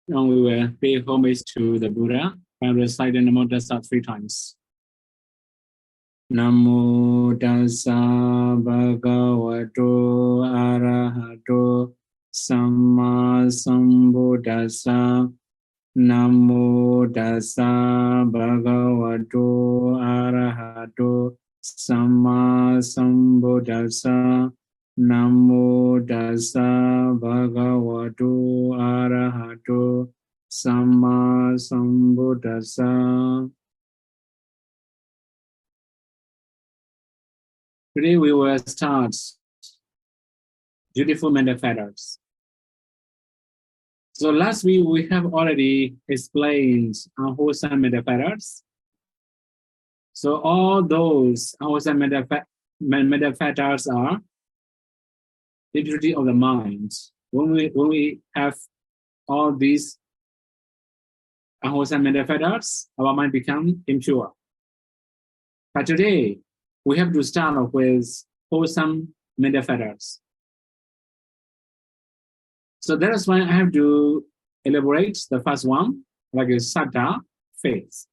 Now we will pay homage to the Buddha by reciting Namo Tassa 3 times. Namo Tassa Bhagavato Arahato Samma Sambuddhassa. Namo Tassa Bhagavato Arahato Samma Sambuddhassa. Namo Tassa Bhagavato Arahato Samma Sambuddhassa. Today we will start beautiful manifestors. So last week we have already explained unwholesome manifestors. So all those unwholesome manifestors are impurity of the mind. When we have all these unwholesome manifestors, our mind becomes impure. But today, we have to start off with wholesome manifestors. So that is why I have to elaborate the first one, like a saddha, faith.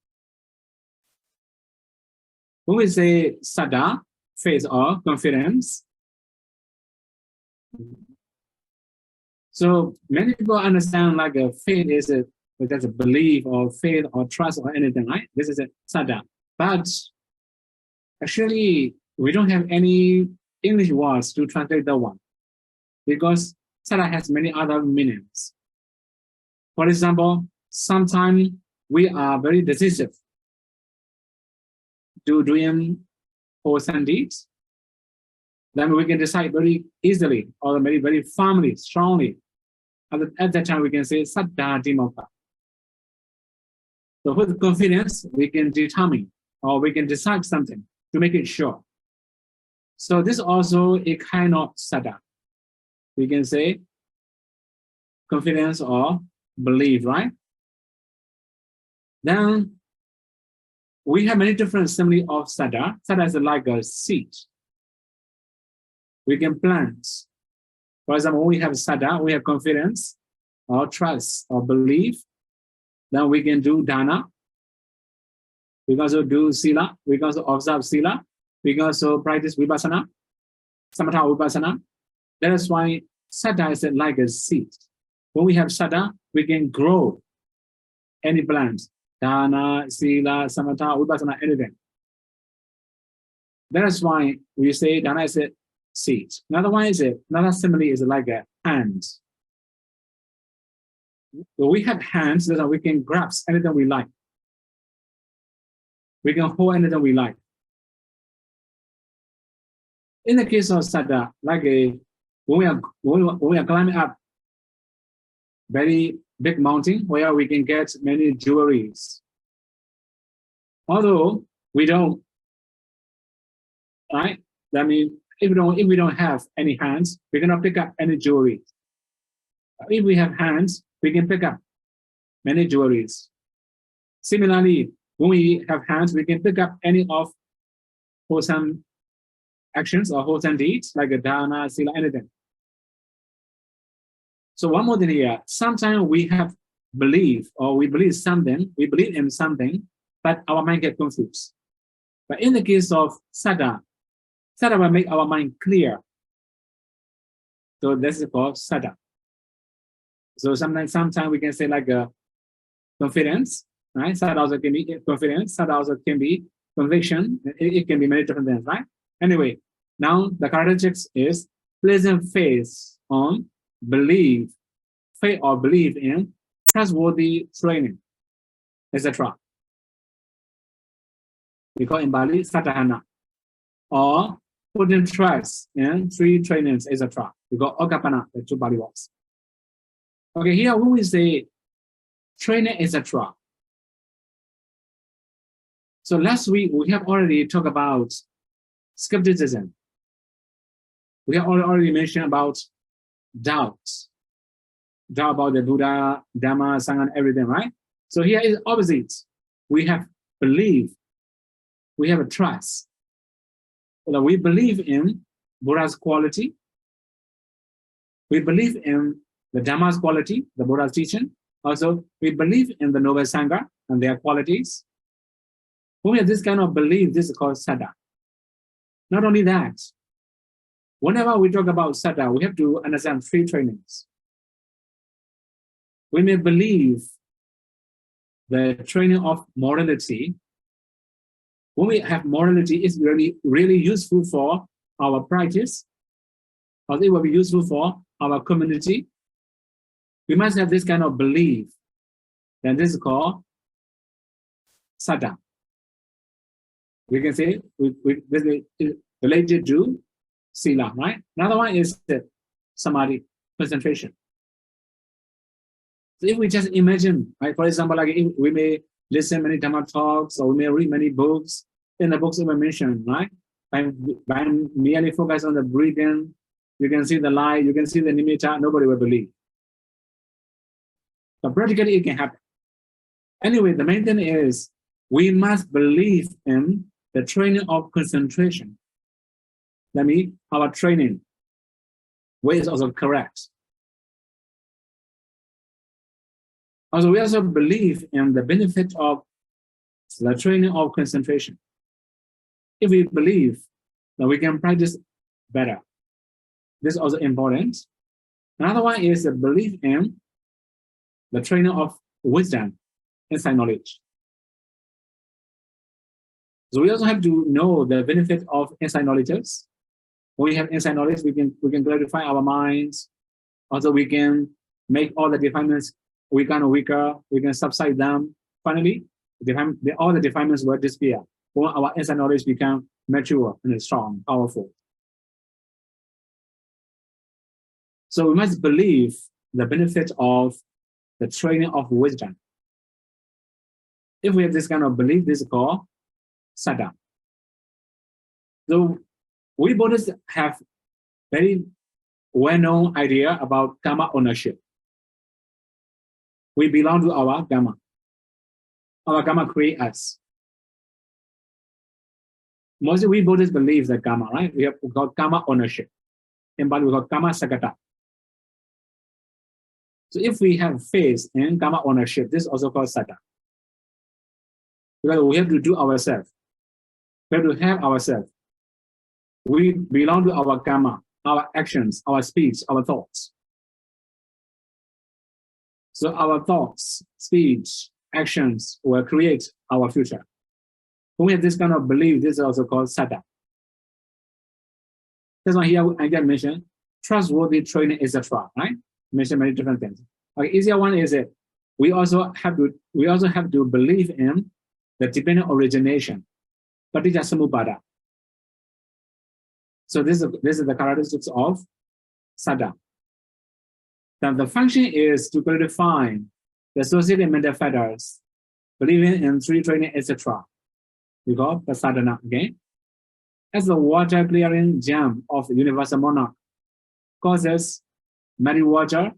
When we say saddha, faith or confidence, so many people understand like a faith is that's a belief or faith or trust or anything, right? This is a saddha. But actually, we don't have any English words to translate that one because saddha has many other meanings. For example, sometimes we are very decisive to doing wholesome deeds. Then we can decide very easily or very, very firmly, strongly. At that time, we can say saddha dimokha. So with confidence, we can determine or we can decide something to make it sure. So this is also a kind of saddha. We can say confidence or belief, right? Then we have many different similes of saddha. Saddha is like a seed. We can plant. For example, when we have saddha, we have confidence or trust or belief. Then we can do dana. We can also do sila. We can also observe sila. We can also practice vipassana, samatha vipassana. That is why saddha is like a seed. When we have saddha, we can grow any plant. Dana, sila, samatha, vipassana, anything. That is why we say dana is a seed. Another simile is like a hand. So we have hands that we can grasp anything we like. We can hold anything we like. In the case of saddha, like when we are climbing up very big mountain where we can get many jewelries. Although we don't, right? That means if we don't have any hands, we cannot pick up any jewelry. If we have hands, we can pick up many jewelries. Similarly, when we have hands, we can pick up any of wholesome actions or wholesome deeds like a dana, sila, anything. So one more thing here, sometimes we have belief or we believe in something, but our mind gets confused. But in the case of saddha, saddha will make our mind clear. So this is called saddha. So sometimes we can say like a confidence, right? Saddha also can be confidence. Saddha also can be conviction. It can be many different things, right? Anyway, now the characteristics is pleasant faith on belief, faith or belief in trustworthy training, etc. We call in Bali satahana, or putting trust in 3 trainings, etc. We call okapana, the 2 Bali words. Okay, here when we say training, etc. So last week we have already talked about skepticism. We have already mentioned about doubt about the Buddha, Dhamma, Sangha, everything, right? So here is opposite. We have belief, we have a trust. So we believe in Buddha's quality. We believe in the Dhamma's quality, the Buddha's teaching. Also, we believe in the noble Sangha and their qualities. When we have this kind of belief, this is called Saddha. Not only that, whenever we talk about Saddha, we have to understand 3 trainings. We may believe the training of morality. When we have morality, it's really useful for our practice, or it will be useful for our community. We must have this kind of belief. Then this is called Saddha. We can say related to Sila, right? Another one is the Samadhi, concentration. So if we just imagine, right, for example, like we may listen many Dhamma talks, or we may read many books. In the books we mentioned, right? By merely focus on the breathing, you can see the light, you can see the nimitta, nobody will believe. But practically it can happen. Anyway, the main thing is we must believe in the training of concentration. That means our training way is also correct. Also, we also believe in the benefit of the training of concentration. If we believe that we can practice better, this is also important. Another one is the belief in the training of wisdom, insight knowledge. So we also have to know the benefit of insight knowledge. When we have insight knowledge, we can clarify our minds. Also, we can make all the defilements weaker and weaker. We can subside them. Finally, all the defilements will disappear when our insight knowledge become mature and strong, powerful. So we must believe the benefit of the training of wisdom. If we have this kind of belief, this is called Saddha. So we Buddhists have very well-known idea about karma ownership. We belong to our karma. Our karma creates us. Mostly we Buddhists believe that karma, right? We have called karma ownership. In Bali, we call karma sakata. So if we have faith in karma ownership, this is also called Saddha. Because we have to do ourselves. We have to help ourselves. We belong to our karma, our actions, our speech, our thoughts. So our thoughts, speech, actions will create our future. When we have this kind of belief, this is also called Saddha. That's why here I get mentioned trustworthy training, etc. Right? Mention many different things. Okay, easier one is that we also have to believe in the dependent origination, paticca samuppada. So this is the characteristics of Saddha. Then the function is to clarify the associated mental factors, believing in 3 training, etc. We call the sadhana again. As the water clearing gem of the universal monarch causes muddy water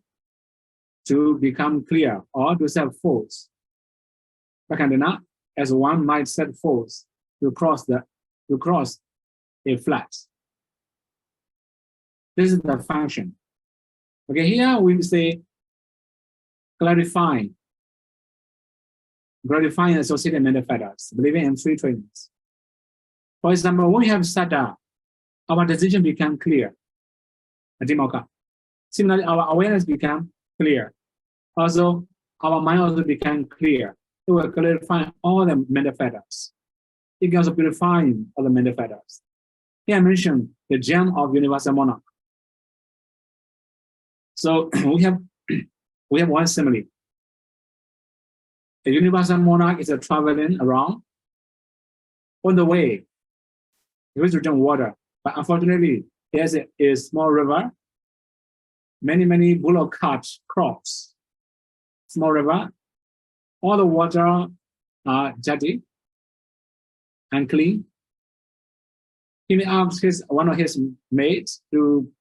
to become clear or to set force. Pakandana, as one might set force to cross a flat. This is the function. Okay, here we say clarifying associated mental factors, believing in 3 trainings. For example, when we have Saddha, our decision become clear. Similarly, our awareness become clear. Also, our mind also become clear. It will clarify all the mental factors. It can also purify all the mental factors. Here I mentioned the gem of universal monarch. So we have one simile. The universal monarch is traveling around. On the way, he was to drink water, but unfortunately, there's a small river, many bullock cart crops, small river. All the water are dirty and clean. He may ask one of his mates to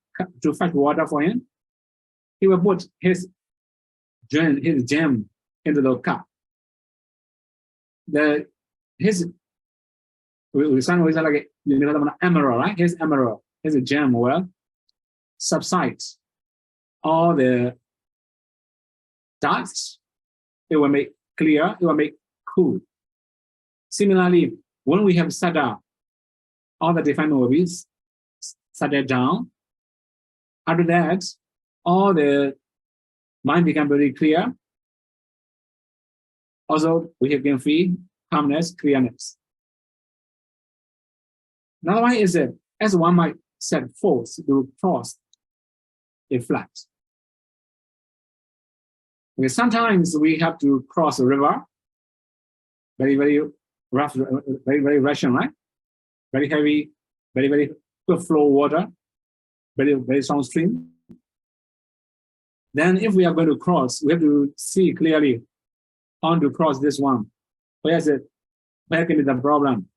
fetch water for him. He will put his gem into the cup. We sound like an emerald, right? His emerald, his gem will subside all the dust it will make clear, it will make cool. Similarly, when we have Sada, all the defined will be settled down. After that, all the mind become very clear. Also, we have gained free, calmness, clearness. Another one is that as one might set force to cross a flat. Okay, sometimes we have to cross a river, very, very rough, very, very Russian, right? Very heavy, very, very good flow water, very, very strong stream. Then if we are going to cross, we have to see clearly how to cross this one. Where is it? Where can be the problem?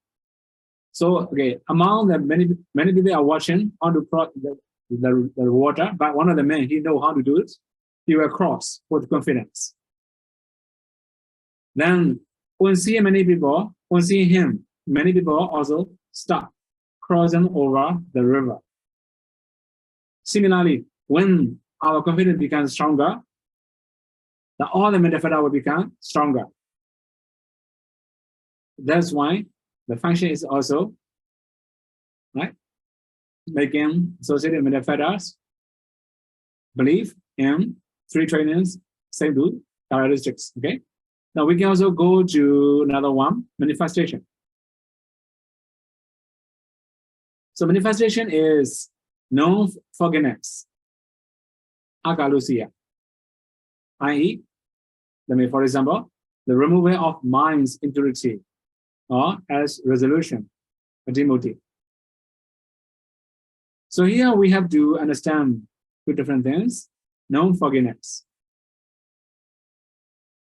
So, okay, among the many people are watching how to cross the water, but one of the men, he know how to do it. He will cross with confidence. Then when seeing many people, when seeing him, many people also stop crossing over the river. Similarly, when our confidence becomes stronger, all the metaphor will become stronger. That's why the function is also right, making associated metaphors believe in three trainings, same do characteristics. Okay. Now we can also go to another one, manifestation. So manifestation is non-forgiveness, agalusia, i.e., for example, the removal of mind's impurity, or as resolution, a demotive. So here we have to understand two different things. Non-forgiveness.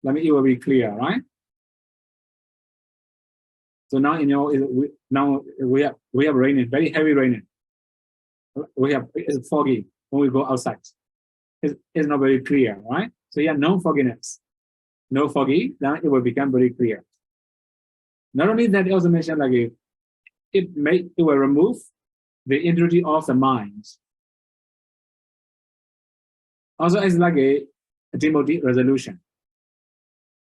It will be clear, right? So now now we have raining, very heavy raining. It's foggy when we go outside. It's not very clear, right? So yeah, non-forgiveness. No foggy, then it will become very clear. Not only that, it also mentioned it will remove the impurity of the mind. Also, it's like a demotive resolution.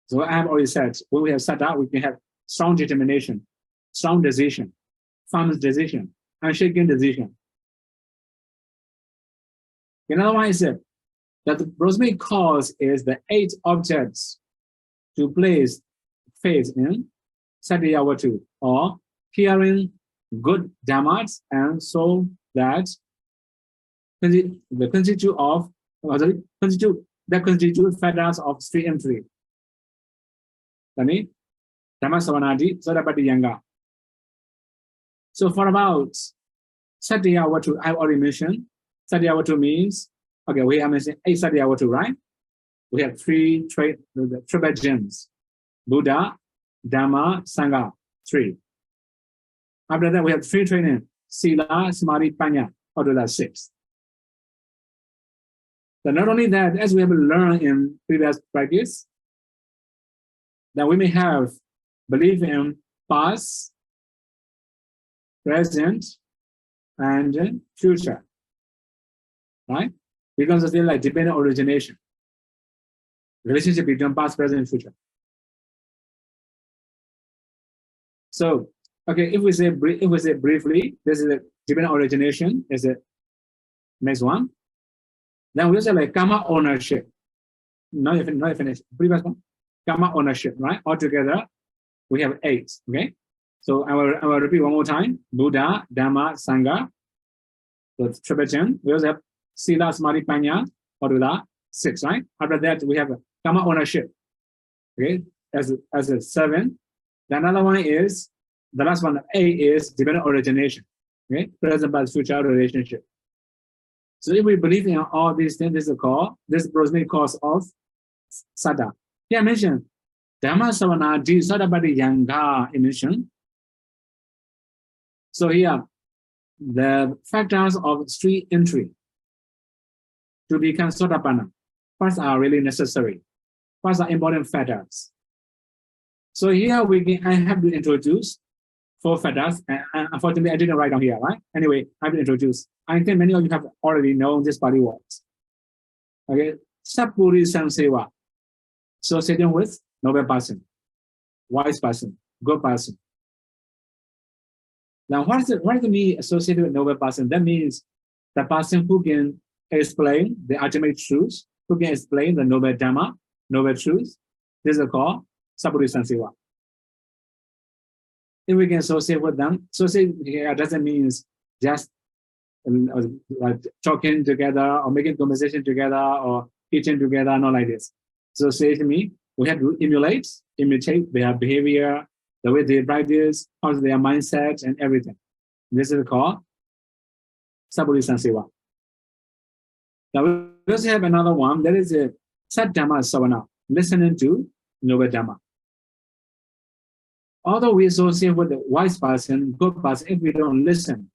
So I have already said, when we have set up, we can have strong determination, strong decision, firm decision, unshaken decision. Another one is that the Brahmic cause is the 8 objects to place faith in Satyavatu, or hearing good dhammas, and so that constitute factors of street entry. Dhamma Savanadi, Sadapati Yanga. So for about Satyavatu, I've already mentioned. Satyavatu means, okay, we have mentioned 8 Satyavatu, right? We have 3 triple gems: Buddha, Dhamma, Sangha, 3. After that, we have 3 training: Sila, Samadhi, Panya, out of that 6. But not only that, as we have learned in previous practice, that we may have belief in past, present, and future, right? Because it's still like dependent origination, relationship between past, present, and future. So, okay, if we say briefly, this is a dependent origination, is the next one. Then we also like karma ownership. Now you finish. Previous one, karma ownership, right? Altogether, we have 8. Okay, so I will repeat one more time: Buddha, Dhamma, Sangha. So it's triple gem. We also have Sila, Samadhi, Panya, altogether 6, right? After that, we have karma ownership. Okay, as a 7. The another one is the last one. A is dependent origination. Okay, present past future relationship. So if we believe in all these things, this is called this Brahmic cause of Sada. Here I mentioned Dhamma Savanadi Sadapati Yanga emission. So here the factors of street entry to become Sotapanna first are really necessary. First are important factors. So here I have to introduce 4 factors, and unfortunately I didn't write down here, right? Anyway, I have to introduce. I think many of you have already known this body words. Okay, Sapuri Samseva. associating with noble person, wise person, good person. Now, what does it mean associated with noble person? That means the person who can explain the ultimate truth, who can explain the noble dharma, noble truth. This is called Sabburisansiva. If we can associate with them, associate here doesn't mean just talking together or making conversation together or eating together, not like this. Association means we have to imitate their behavior, the way they practice, how's their mindset and everything. This is called Sabburisansiva. Now we also have another one, that is a Sat Dhamma Savana, listening to noble Dhamma. Although we associate with the wise person, good person, if we don't listen,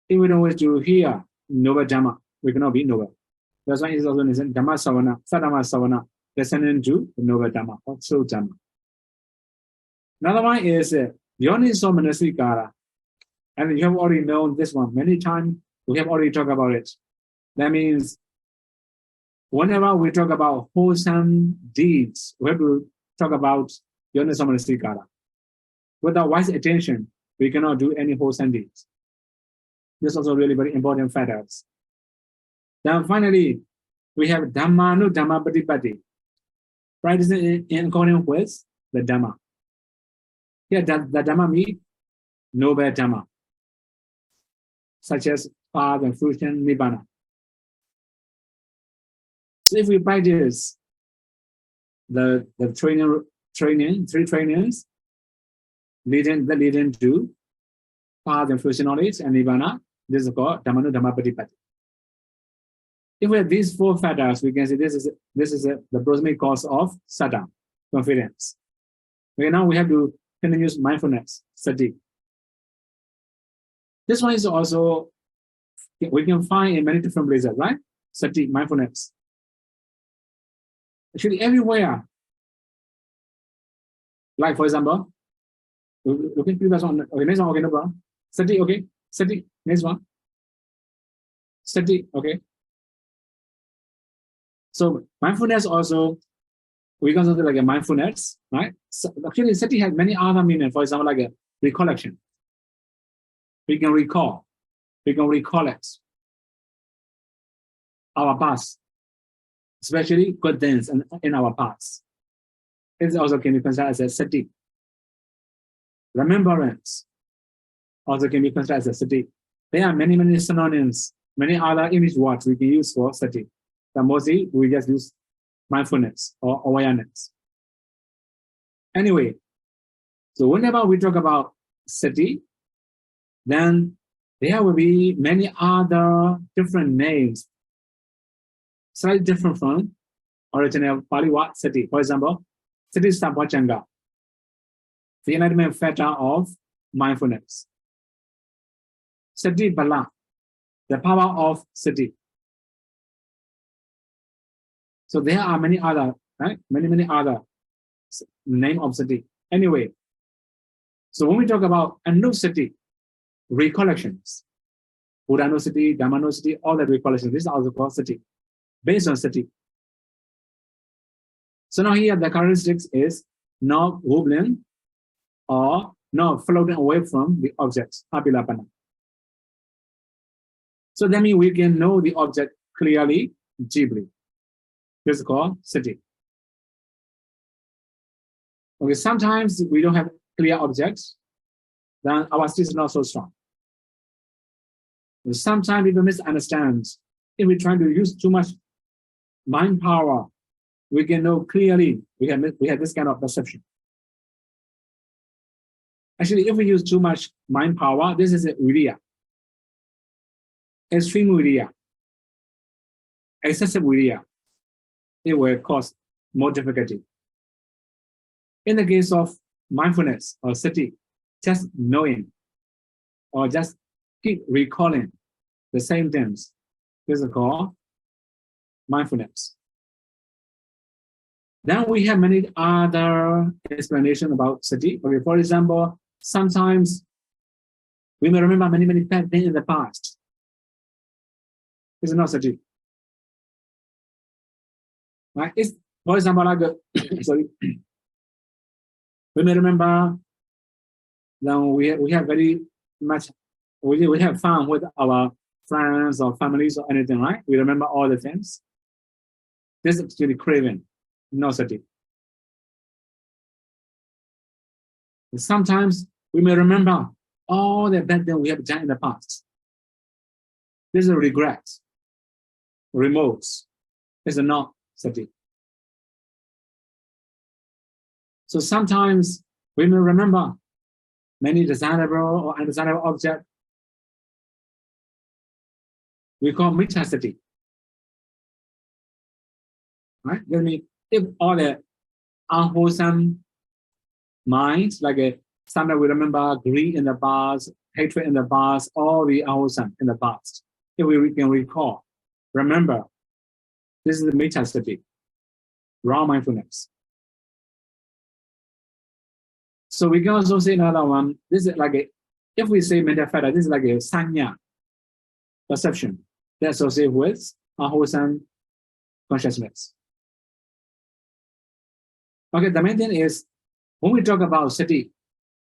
if we don't wish to hear noble Dhamma, we cannot be noble. That's why it's also mentioned Dhamma Savana, Sat Dhamma Savana, listening to the noble Dhamma, or true Dhamma. Another one is Yoniso Manasikara. And you have already known this one many times. We have already talked about it. That means whenever we talk about wholesome deeds, we have to talk about Yoniso Manasikara. Without wise attention, we cannot do any wholesome deeds. This is also really very important factors. Then finally, we have Dhammanu Dhamma Patipatti, practicing in accordance with the Dhamma. Here, the Dhamma means noble Dhamma, such as path and fruition, Nibbana. So if we practice the three trainings leading to path and fruition knowledge and Nibbana, this is called Dhammanu Dhamma Patipatti. If we have these four factors, we can say this is the primary cause of saddha, confidence. Okay, now we have to continue mindfulness, sati. This one is also, we can find in many different places, right? Sati, mindfulness. Actually, everywhere. Like, for example, okay, previous one, okay, next one, okay, no problem. Sati, okay, sati, next one. Sati, okay. So mindfulness also, we can consider like a mindfulness, right? So actually, sati has many other meanings. For example, like a recollection. We can recollect our past, especially good things in our past. It also can be considered as a sati. Remembrance also can be considered as a sati. There are many synonyms, many other English words we can use for sati. But mostly we just use mindfulness or awareness. Anyway, so whenever we talk about sati, then there will be many other different names, slightly different from original Pali word sati. For example, sati sampajanga, the enlightenment factor of mindfulness. Sati bala, the power of sati. So there are many other, right? Many other name of sati. Anyway, so when we talk about anusati, recollections, Buddhanosati, Dhammanosati, all the recollections, this is also called sati, based on sati. So now here the characteristics is not wobbling or not floating away from the objects, apilapana. So that means we can know the object clearly, deeply. This is called sati. Okay, sometimes we don't have clear objects, then our sati is not so strong. Sometimes people misunderstand. If we try to use too much mind power, we can know clearly we have this kind of perception. Actually, if we use too much mind power, this is a viriya. Extreme viriya. Excessive viriya. It will cause more difficulty. In the case of mindfulness or sati, just knowing or just keep recalling the same things, this is called mindfulness. Then we have many other explanations about sati. Okay, for example, sometimes we may remember many bad things in the past. This is not sati. Right? For example, like sorry, we may remember that we have very much we have fun with our friends or families or anything, right? We remember all the things. This is actually craving, no sati. Sometimes we may remember all the bad things we have done in the past. This is a regret, remorse. It's not sati. So sometimes we may remember many desirable or undesirable objects. We call mithya sati. Right? That means if all the unwholesome minds, like sometimes we remember greed in the past, hatred in the past, all the unwholesome in the past. If we can recall, remember, this is the mithya sati, wrong mindfulness. So we can also say another one. This is like if we say mental factor, this is like a sanya, perception that associates with unwholesome consciousness. Okay, the main thing is when we talk about sati,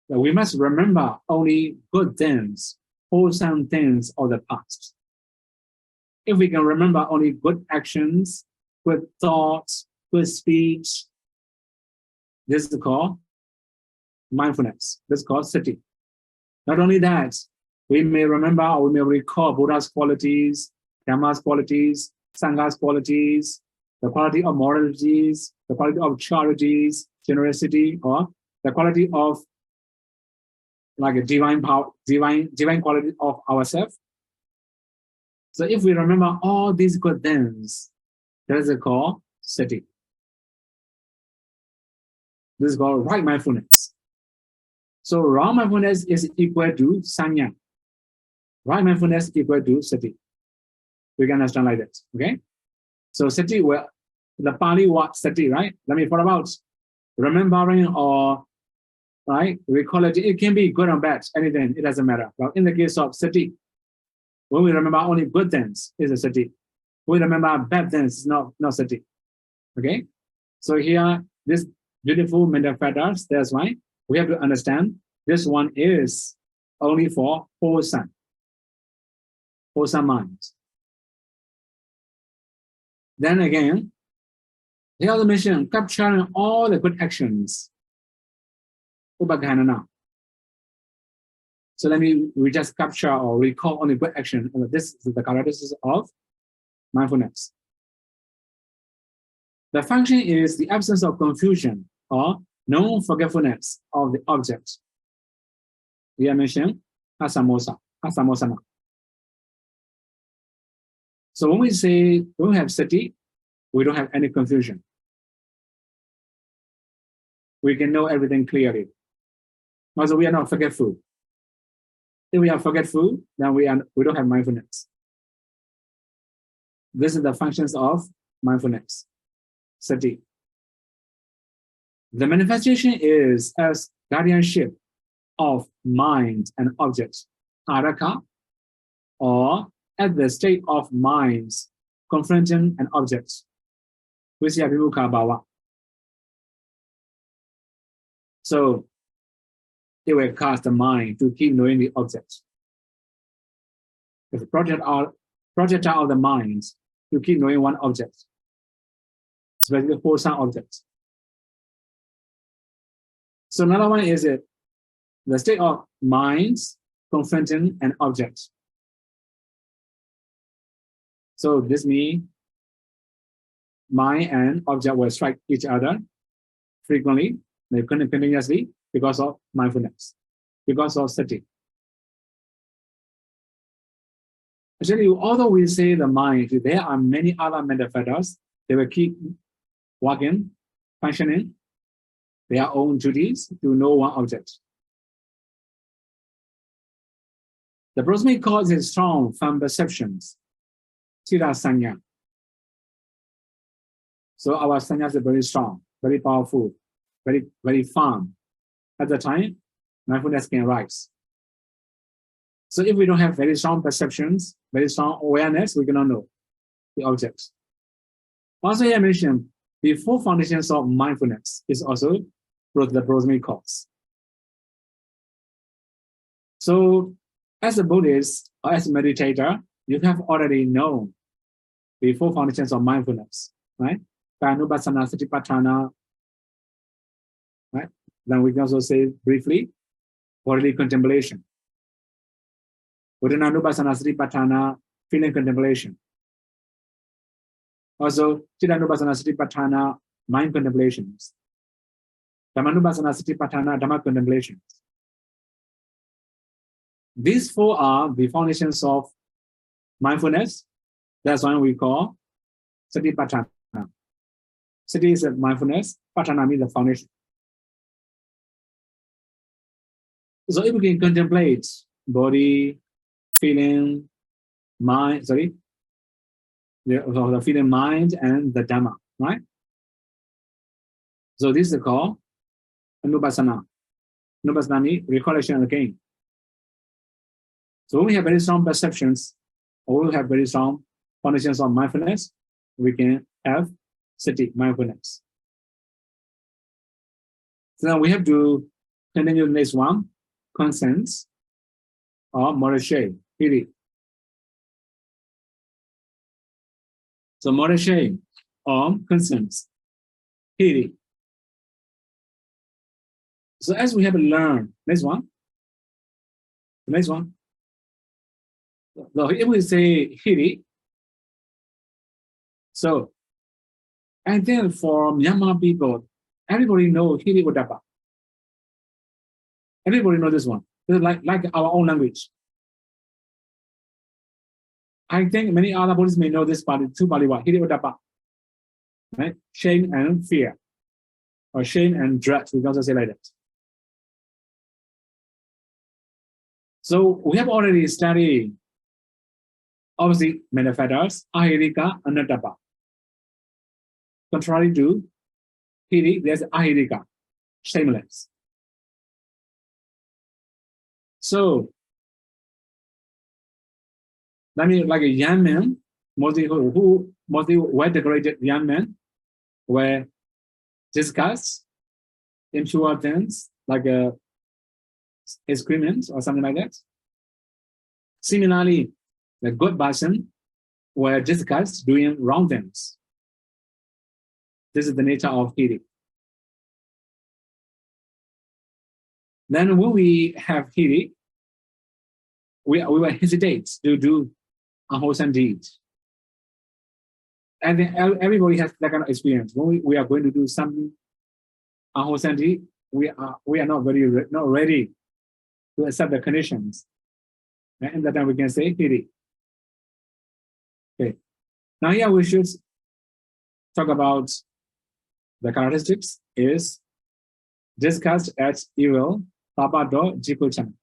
we must remember only good things, wholesome things of the past. If we can remember only good actions, good thoughts, good speech, this is called mindfulness. This is called sati. Not only that, we may remember or we may recall Buddha's qualities, Dhamma's qualities, Sangha's qualities, the quality of moralities, the quality of charities, generosity, or the quality of like a divine power, divine quality of ourselves. So if we remember all these good things, that is called sati. This is called right mindfulness. So wrong mindfulness is equal to sanya. Right mindfulness equal to sati. We can understand like that. Okay. So sati, well, the Pali word sati, right? Let me follow about remembering or right recall it. It can be good or bad, anything. It doesn't matter. But in the case of sati, when we remember only good things, is a sati. When we remember bad things, not sati. Okay. So here, this beautiful mental factors. That's why we have to understand this one is only for wholesome minds. Then again, the other mission, capturing all the good actions. Upaganana. So we just capture or recall only good action. This is the characteristics of mindfulness. The function is the absence of confusion or non-forgetfulness of the object. We are mentioning asamosana. So when we have sati, we don't have any confusion. We can know everything clearly. Also, we are not forgetful. If we are forgetful, then we don't have mindfulness. This is the functions of mindfulness, sati. The manifestation is as guardianship of mind and objects, araka, or at the state of minds confronting an object, which is vimukha bhava. So it will cause the mind to keep knowing the object. The projectile of the mind to keep knowing one object, especially wholesome objects. So another one is the state of minds confronting an object. So this means mind and object will strike each other frequently, continuously, because of mindfulness, because of sati. Actually, although we say the mind, there are many other mental factors. They will keep working, functioning, their own duties to know one object. The proximate cause is strong from perceptions, Chira Sanya. So our sanyas are very strong, very powerful, very, very firm. At the time, mindfulness can rise. So if we don't have very strong perceptions, very strong awareness, we cannot know the objects. Also, I mentioned the four foundations of mindfulness is also the prosemic cause. So as a Buddhist or as a meditator, you have already known the four foundations of mindfulness, right? Kayanupassana, Satipatthana, right? Then we can also say briefly, bodily contemplation. Udananupassana, Satipatthana, feeling contemplation. Also, Chidanupassana, Satipatthana, mind contemplations. Dhammanupassana, Satipatthana, Dhamma contemplations. These four are the foundations of mindfulness. That's why we call Satipatthana. Sati is mindfulness, Patthana means the foundation. So if we can contemplate body, feeling, mind, the feeling, mind, and the Dhamma, right? So this is called Anupassana. Anupassana means recollection again. So when we have very strong perceptions, or we have very strong foundations of mindfulness, we can have sati, mindfulness. So now we have to continue the next one, conscience or moral-shame, hiri. So moral-shame or conscience, hiri. So as we have learned, next one, the next one. So if we say hiri, so I think for Myanmar people, everybody knows hiri udapa. Everybody knows this one. It's like our own language. I think many other Buddhists may know this two paliwa, hiri udapa, right? Shame and fear, or shame and dread. We can also say like that. So we have already studied, obviously, many factors, ahirika, anattapa. Contrary to hiri, there's ahirika, shameless. So, that means like a young man, mostly well-decorated young men, were discussed impure things like excrements or something like that. Similarly, the good person were discussed doing wrong things. This is the nature of hiri. Then when we have hiri, we will hesitate to do unwholesome deeds. And then everybody has that kind of experience. When we are going to do something unwholesome deed, we are not ready to accept the conditions. And that time we can say hiri. Okay. Now here we should talk about the characteristics is disgust at evil, papado jikuchan.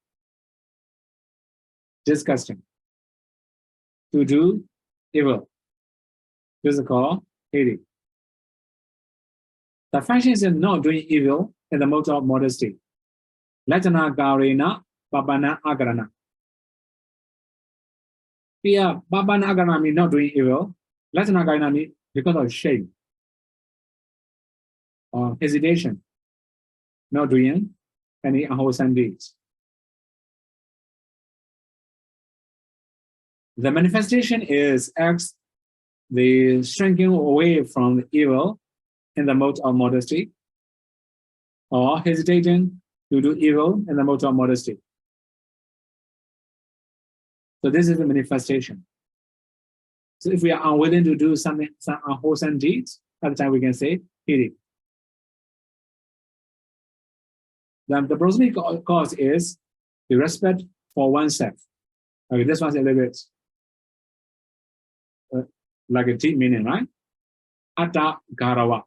Disgusting. To do evil. This is called hiri. The function is not doing evil in the mode of modesty. Latana garena, babana agarana. Here, babana agarana means not doing evil. Latana garena means because of shame or hesitation, not doing any unwholesome deeds. The manifestation is X, the shrinking away from the evil in the mode of modesty, or hesitating to do evil in the mode of modesty. So this is the manifestation. So if we are unwilling to do some unwholesome deeds, at the time we can say hiri. Then the prosemic cause is the respect for oneself. Okay, this one's a little bit like a deep meaning, right? Atta garawa.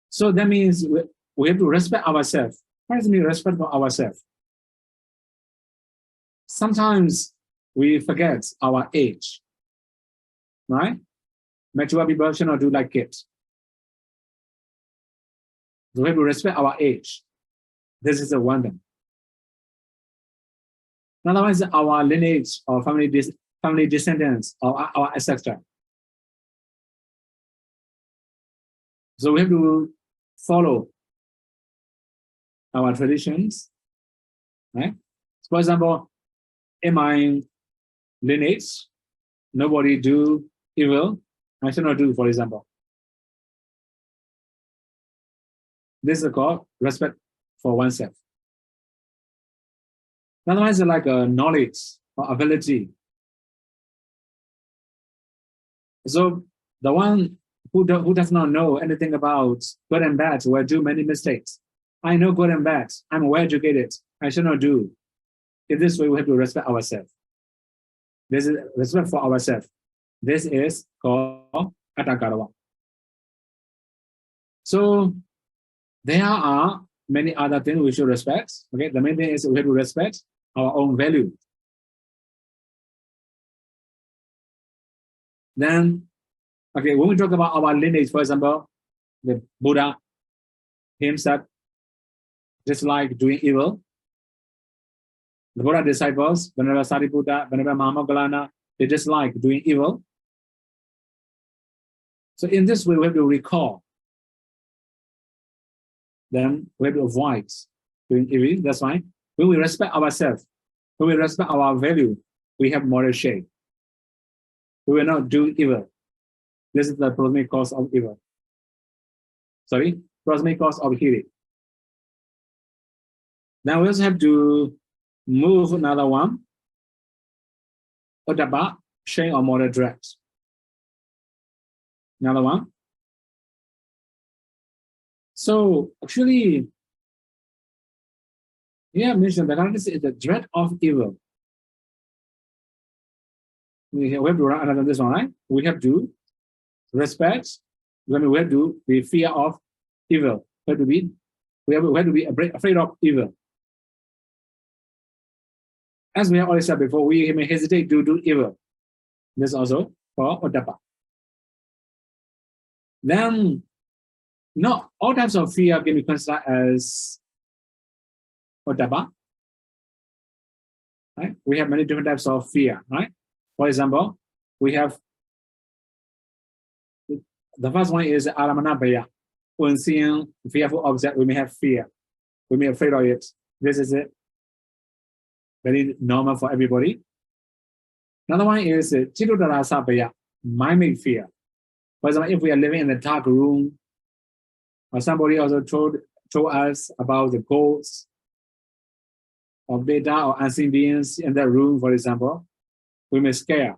So that means we have to respect ourselves. What does it mean, respect for ourselves? Sometimes we forget our age, right? Mature people should not do like kids. So we have to respect our age. This is a wonder. Otherwise, our lineage or family descendants or our ancestor. So we have to follow our traditions, right? For example, in my lineage, nobody do evil. I should not do, for example. This is called respect for oneself. Otherwise, it's like a knowledge or ability. So the one who does not know anything about good and bad will do many mistakes. I know good and bad. I'm well educated. I should not do. In this way, we have to respect ourselves. This is respect for ourselves. This is called Attakarava. So there are many other things we should respect. Okay, the main thing is we have to respect our own value. Then, okay, when we talk about our lineage, for example, the Buddha himself dislike doing evil. The Buddha disciples, Venerable Sariputta, Venerable Mahamoggallana, they dislike doing evil. So in this way, we have to recall. Then we have to avoid doing evil. That's why when we respect ourselves, when we respect our value, we have moral shape. We will not do evil. This is the primary cause of evil. Sorry, primary cause of healing. Now we also have to move another one. Ottappa, shame or moral dread. Another one. So actually, here mentioned that this is the dread of evil. We have to run another this one, right? We have to respect. When we have to be fear of evil. We have to be afraid of evil. As we have already said before, we may hesitate to do evil. This is also for Ottappa. Then, not all types of fear can be considered as Ottappa. Right? We have many different types of fear, right? For example, we have the first one is Aramana Bhaya. When seeing fearful object, we may have fear. We may be afraid of it. This is it. Very normal for everybody. Another one is Chittudarasa Bhaya, mind-made fear. For example, if we are living in a dark room, or somebody also told us about the ghosts of beta or unseen beings in that room, for example, we may scare.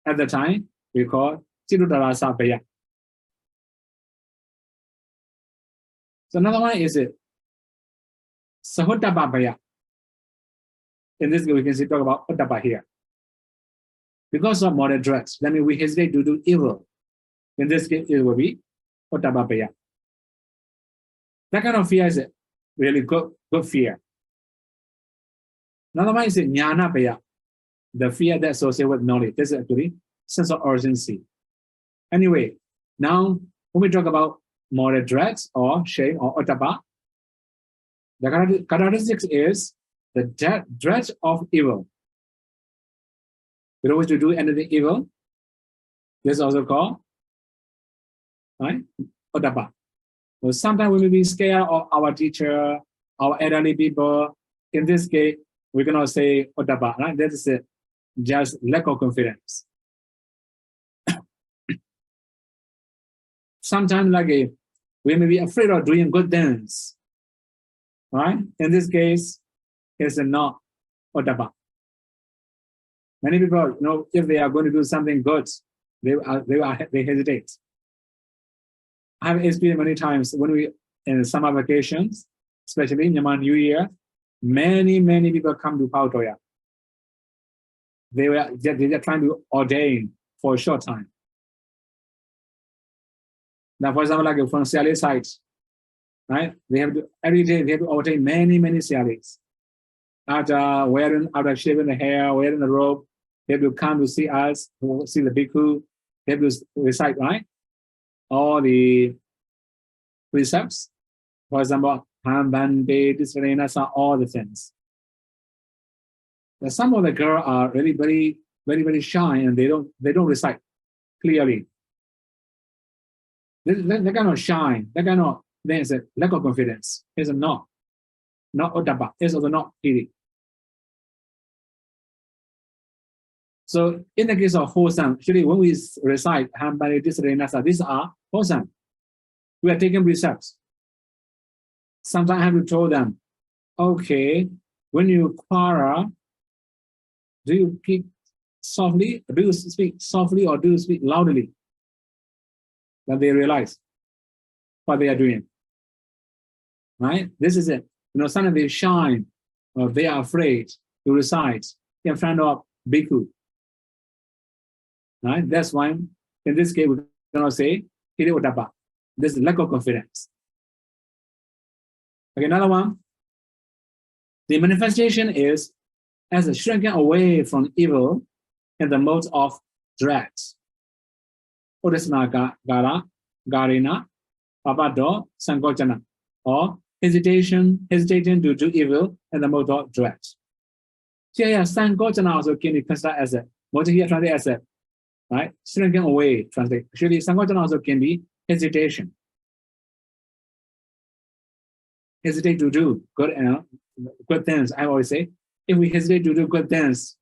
At the time, we call Chittudarasa Bhaya. So another one is Sahottappa Bhaya. In this case, we can talk about Ottappa here. Because of moral drugs, that means we hesitate to do evil. In this case, it will be Ottappa Bhaya. That kind of fear is really good fear. Another one is Jnana Bhaya, the fear that's associated with knowledge. This is actually sense of urgency. Anyway, now when we talk about moral drugs or shame or Ottappa, the characteristics is the dread of evil. We don't wish to do anything evil. This is also called right? Ottappa. So sometimes we may be scared of our teacher, our elderly people. In this case, we cannot say Ottappa, right? That is just lack of confidence. Sometimes we may be afraid of doing good things, right? In this case, it's not Ottappa. Many people, if they are going to do something good, they hesitate. I have experienced many times when we in summer vacations, especially in Myanmar New Year, many people come to Pautoya. They're trying to ordain for a short time. Now, for example, from 𝐿𝐴 side, right? They have to every day they have to ordain many 𝐿𝐴s. After shaving the hair, wearing the robe, they have to come to see us, to see the bhikkhu. They have to recite, right? All the precepts. For example, Hambande, Disvarena, all the things. But some of the girls are really very shy and they don't recite clearly. That kind of shine, that kind of then is a lack of confidence. It's not Ottappa. It's also not Hiri. So in the case of wholesome, actually when we recite Hambari Disrenasa, these are wholesome. We are taking precepts. Sometimes I have to tell them, okay, when you quarrel, do you speak softly? Do you speak softly or do you speak loudly? That they realize what they are doing. Right? This is it. Sometimes they shine or they are afraid to recite in front of bhikkhu. Right? That's why in this case we cannot say Hiri Ottappa. This is lack of confidence. Okay, another one. The manifestation is as a shrinking away from evil in the mode of dread. Udasana gara, garina, papado, sankochana, or hesitating to do evil in the mode of dread. Here, sankochana also can be considered as a, what here translate as a, right? Shrinking away, translate. Actually, sankochana also can be hesitation. Hesitate to do good things. I always say, if we hesitate to do good things,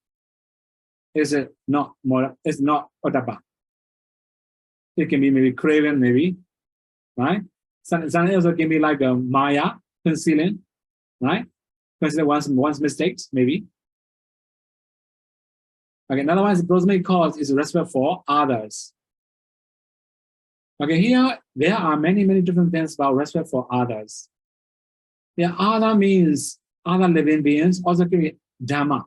it's not Ottappa. It can be maybe craving, maybe, right? Something also can be like a Maya, concealing, right? Consider one's mistakes, maybe. Okay, another one is prosemic cause is respect for others. Okay, here there are many different things about respect for others. Yeah, other means other living beings, also can be Dhamma.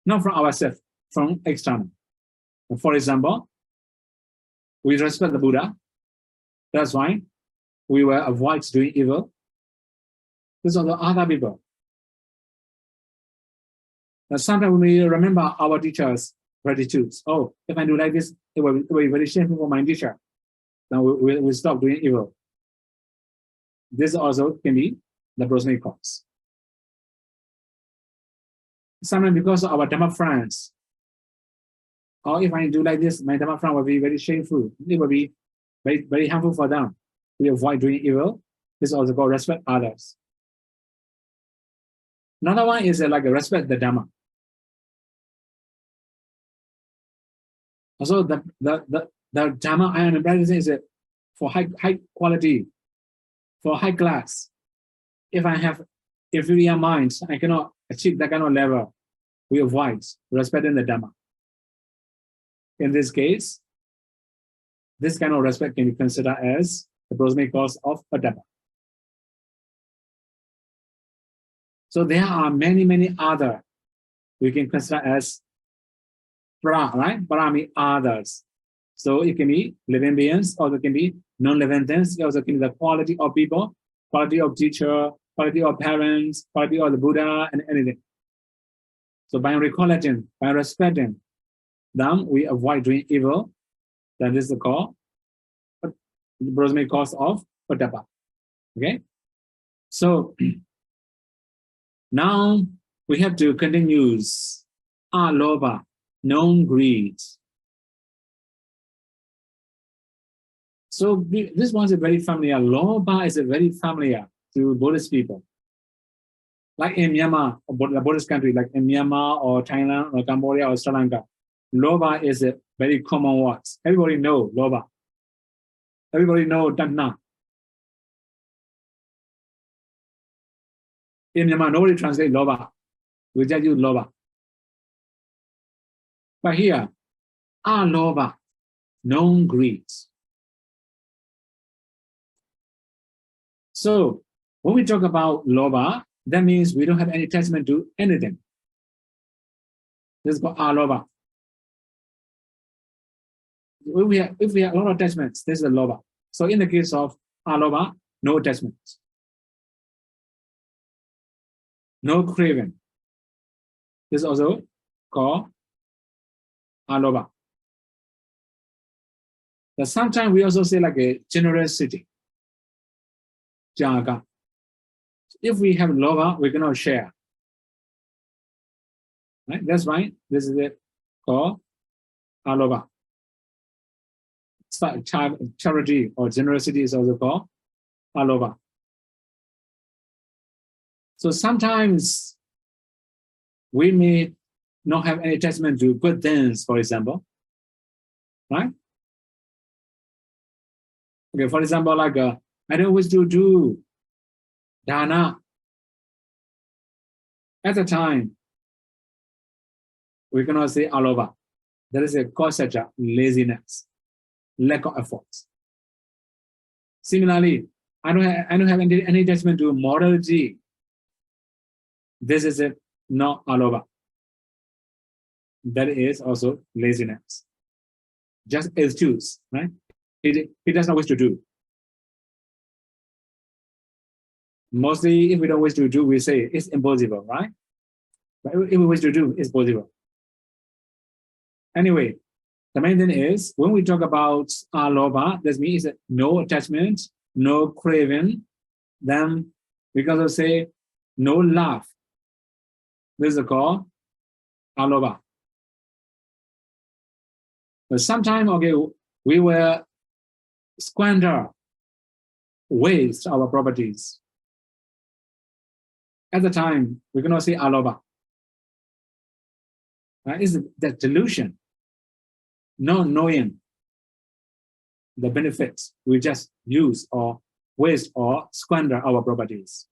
Not from ourselves, from external. For example, we respect the Buddha. That's why we will avoid doing evil. These are the other people. Now, sometimes we remember our teacher's gratitudes. Oh, if I do like this, it will be very shameful for my teacher. Then we stop doing evil. This also can be the prosemic cause. Sometimes because of our Dhamma friends, or if I do like this, my Dhamma friend will be very shameful. It will be very harmful for them. We avoid doing evil. This is also called respect others. Another one is like respect the Dhamma. Also, the Dhamma I am practicing is for high quality, for high class. If I have inferior minds, I cannot achieve that kind of level. We avoid respecting the Dhamma. In this case, this kind of respect can be considered as the prosemic cause of Ottappa. So there are many other we can consider as pra, right? Parami, others. So it can be living beings, or it can be non-living things. It also can be the quality of people, quality of teacher, quality of parents, quality of the Buddha, and anything. So by recollecting, by respecting them, we avoid doing evil. That is the call, the prosemic cause of Ottappa. Okay? So now we have to continue alobha, non-greed. So this one is very familiar. Lobha is very familiar to Buddhist people. Like in Myanmar, the Buddhist country, like in Myanmar or Thailand or Cambodia or Sri Lanka, lobha is a very common word. Everybody know lobha. Everybody know tanha. In Myanmar, nobody translates lobha. We just use lobha. But here, alobha, non-greed. So when we talk about lobha, that means we don't have any attachment to anything. This is called alobha. If we have a lot of attachments, this is a lobha. So in the case of alobha, no attachments, no craving. This is also called alobha. But sometimes we also say like a generosity. Jaga. If we have lobha, we cannot share. Right? That's why this is it called alobha. charity or generosity is also called alobha. So sometimes we may not have any attachment to good things, for example, right? Okay, for example, like I don't wish to do dana. At the time, we cannot say alobha. There is a cause such as laziness, lack of efforts. Similarly, I don't have any attachment to morality. This is a no alobha. That is also laziness. Just excuse, right? He does not wish to do. Mostly, if we don't wish to do, we say it's impossible, right? But if we wish to do, it's possible. Anyway, the main thing is when we talk about alobha, that means no attachment, no craving. Then we can also say no love. This is called alobha. But sometimes, okay, we will squander, waste our properties. At the time, we cannot say alobha. Right? It's that delusion, not knowing the benefits. We just use or waste or squander our properties.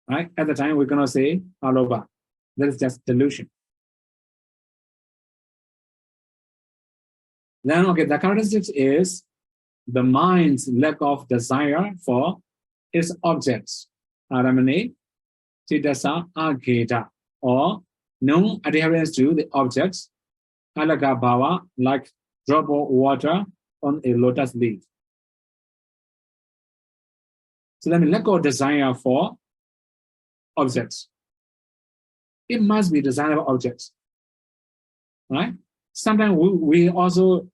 Right? At the time, we cannot say alobha. That is just delusion. Then, okay, the characteristics is the mind's lack of desire for its objects. Aramane, Chitasa, Aggregate, or no adherence to the objects, Alaga Bhava, like drop of water on a lotus leaf. So then lack of desire for objects. It must be desirable objects. Right? Sometimes we also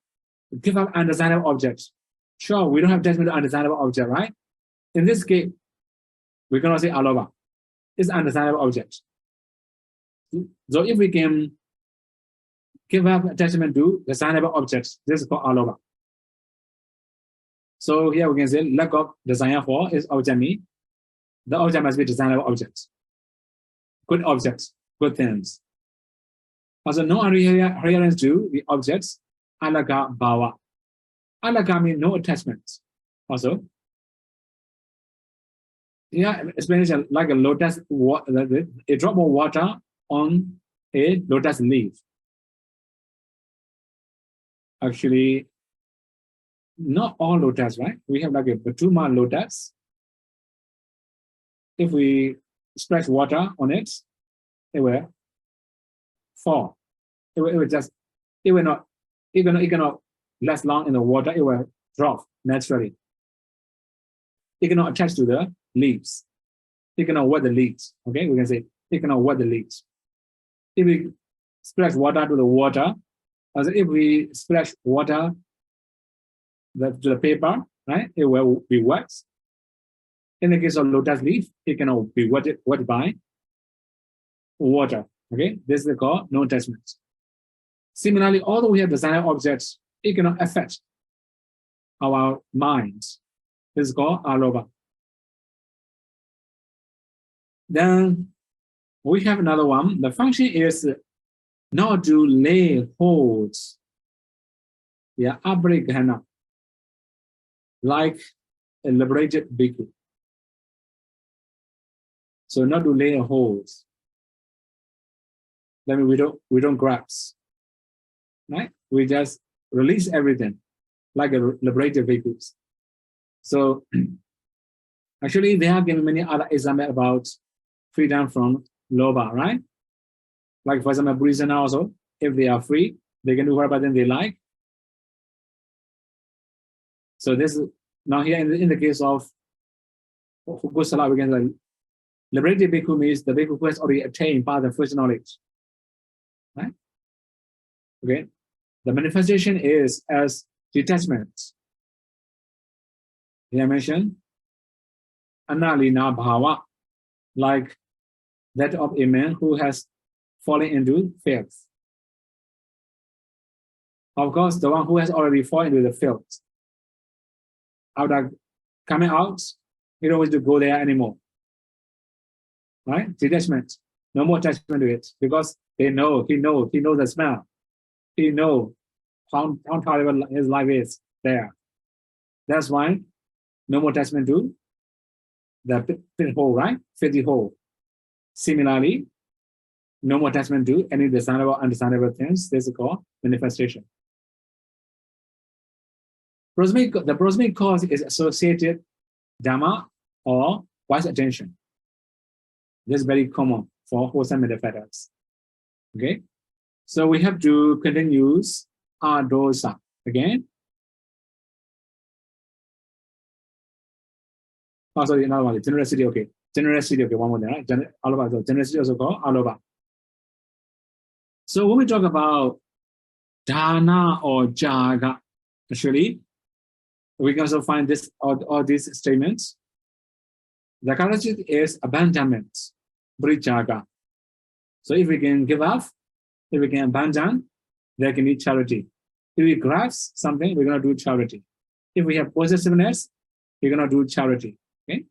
give up undesirable objects. Sure, we don't have attachment to undesirable object, right? In this case, we cannot say alobha. It's undesirable object. So if we can give up attachment to desirable objects, this is called alobha. So here we can say lack of desire for is object mean. The object must be desirable objects. Good objects, good things. Also, no adherence to the objects, alaga bhava. Alaga means no attachments. Also, yeah, explanation like a lotus, a drop of water on a lotus leaf. Actually, not all lotus, right? We have like a Batuma lotus. If we splash water on it, it will fall. It cannot last long in the water. It will drop naturally. It cannot attach to the leaves. It cannot wet the leaves. Okay, we can say it cannot wet the leaves. If we splash water to the water, also if we splash water to the paper, right, it will be wet. In the case of lotus leaf, it cannot be wet by water. Okay, this is called no attachment. Similarly, although we have desired objects, it cannot affect our minds. This is called alobha. Then we have another one. The function is not to lay holds. Yeah, Aggregate, like a liberated bhikkhu. So not to lay holds. That means we don't grasp, right? We just release everything, like a liberated bhikkhus. So actually, they have given many other examples about freedom from lobha, right? Like for example, Buddhism also, if they are free, they can do whatever they like. So this is now here in the case of Kusala, we can say liberated bhikkhu means the bhikkhu who has already attained by the first knowledge. Right? Okay. The manifestation is as detachment. Here I mentioned analina bhava, like that of a man who has fallen into faith. Of course, the one who has already fallen into the field, after coming out, he don't want to go there anymore. Right? Detachment. No more attachment to it, because he knows the smell. He knows how terrible his life is there. That's why no more attachment to the pit hole, right? Filthy hole. Similarly, no more attachment to any desirable, undesirable things. This is called manifestation. The prosemic cause is associated dharma or wise attention. This is very common for wholesome benefactors. Okay, so we have to continue our dosa again. Oh, sorry, another one. Generosity. Okay, generosity. Okay, one more there. Right? Aloba. So generosity also called aloba. So when we talk about dana or jaga, actually, we can also find this all these statements. The characteristic is abandonment, jaga. So if we can give up, if we can abandon, there can be charity. If we grasp something, we're going to do charity. If we have possessiveness, we're going to do charity. Okay.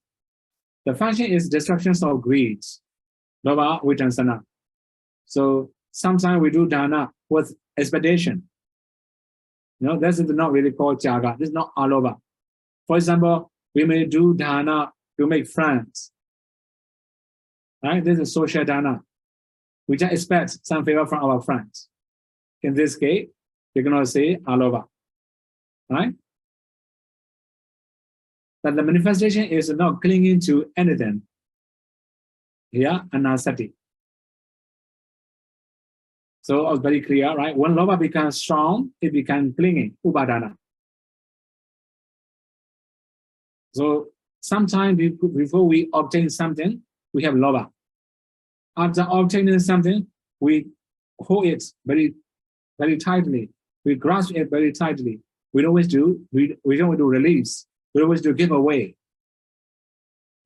The function is destructions of greed, lobha, vitansana. So sometimes we do dana with expectation. This is not really called jaga. This is not aloba. For example, we may do dana to make friends. Right? This is social dana. We just expect some favor from our friends. In this case, we're going to say aloba. Right? That the manifestation is not clinging to anything. Here, anasati. So it was very clear, right? When lobha becomes strong, it becomes clinging, upadana. So sometimes before we obtain something, we have lobha. After obtaining something, we hold it very, very tightly. We grasp it very tightly. We don't always do release. We always do give away.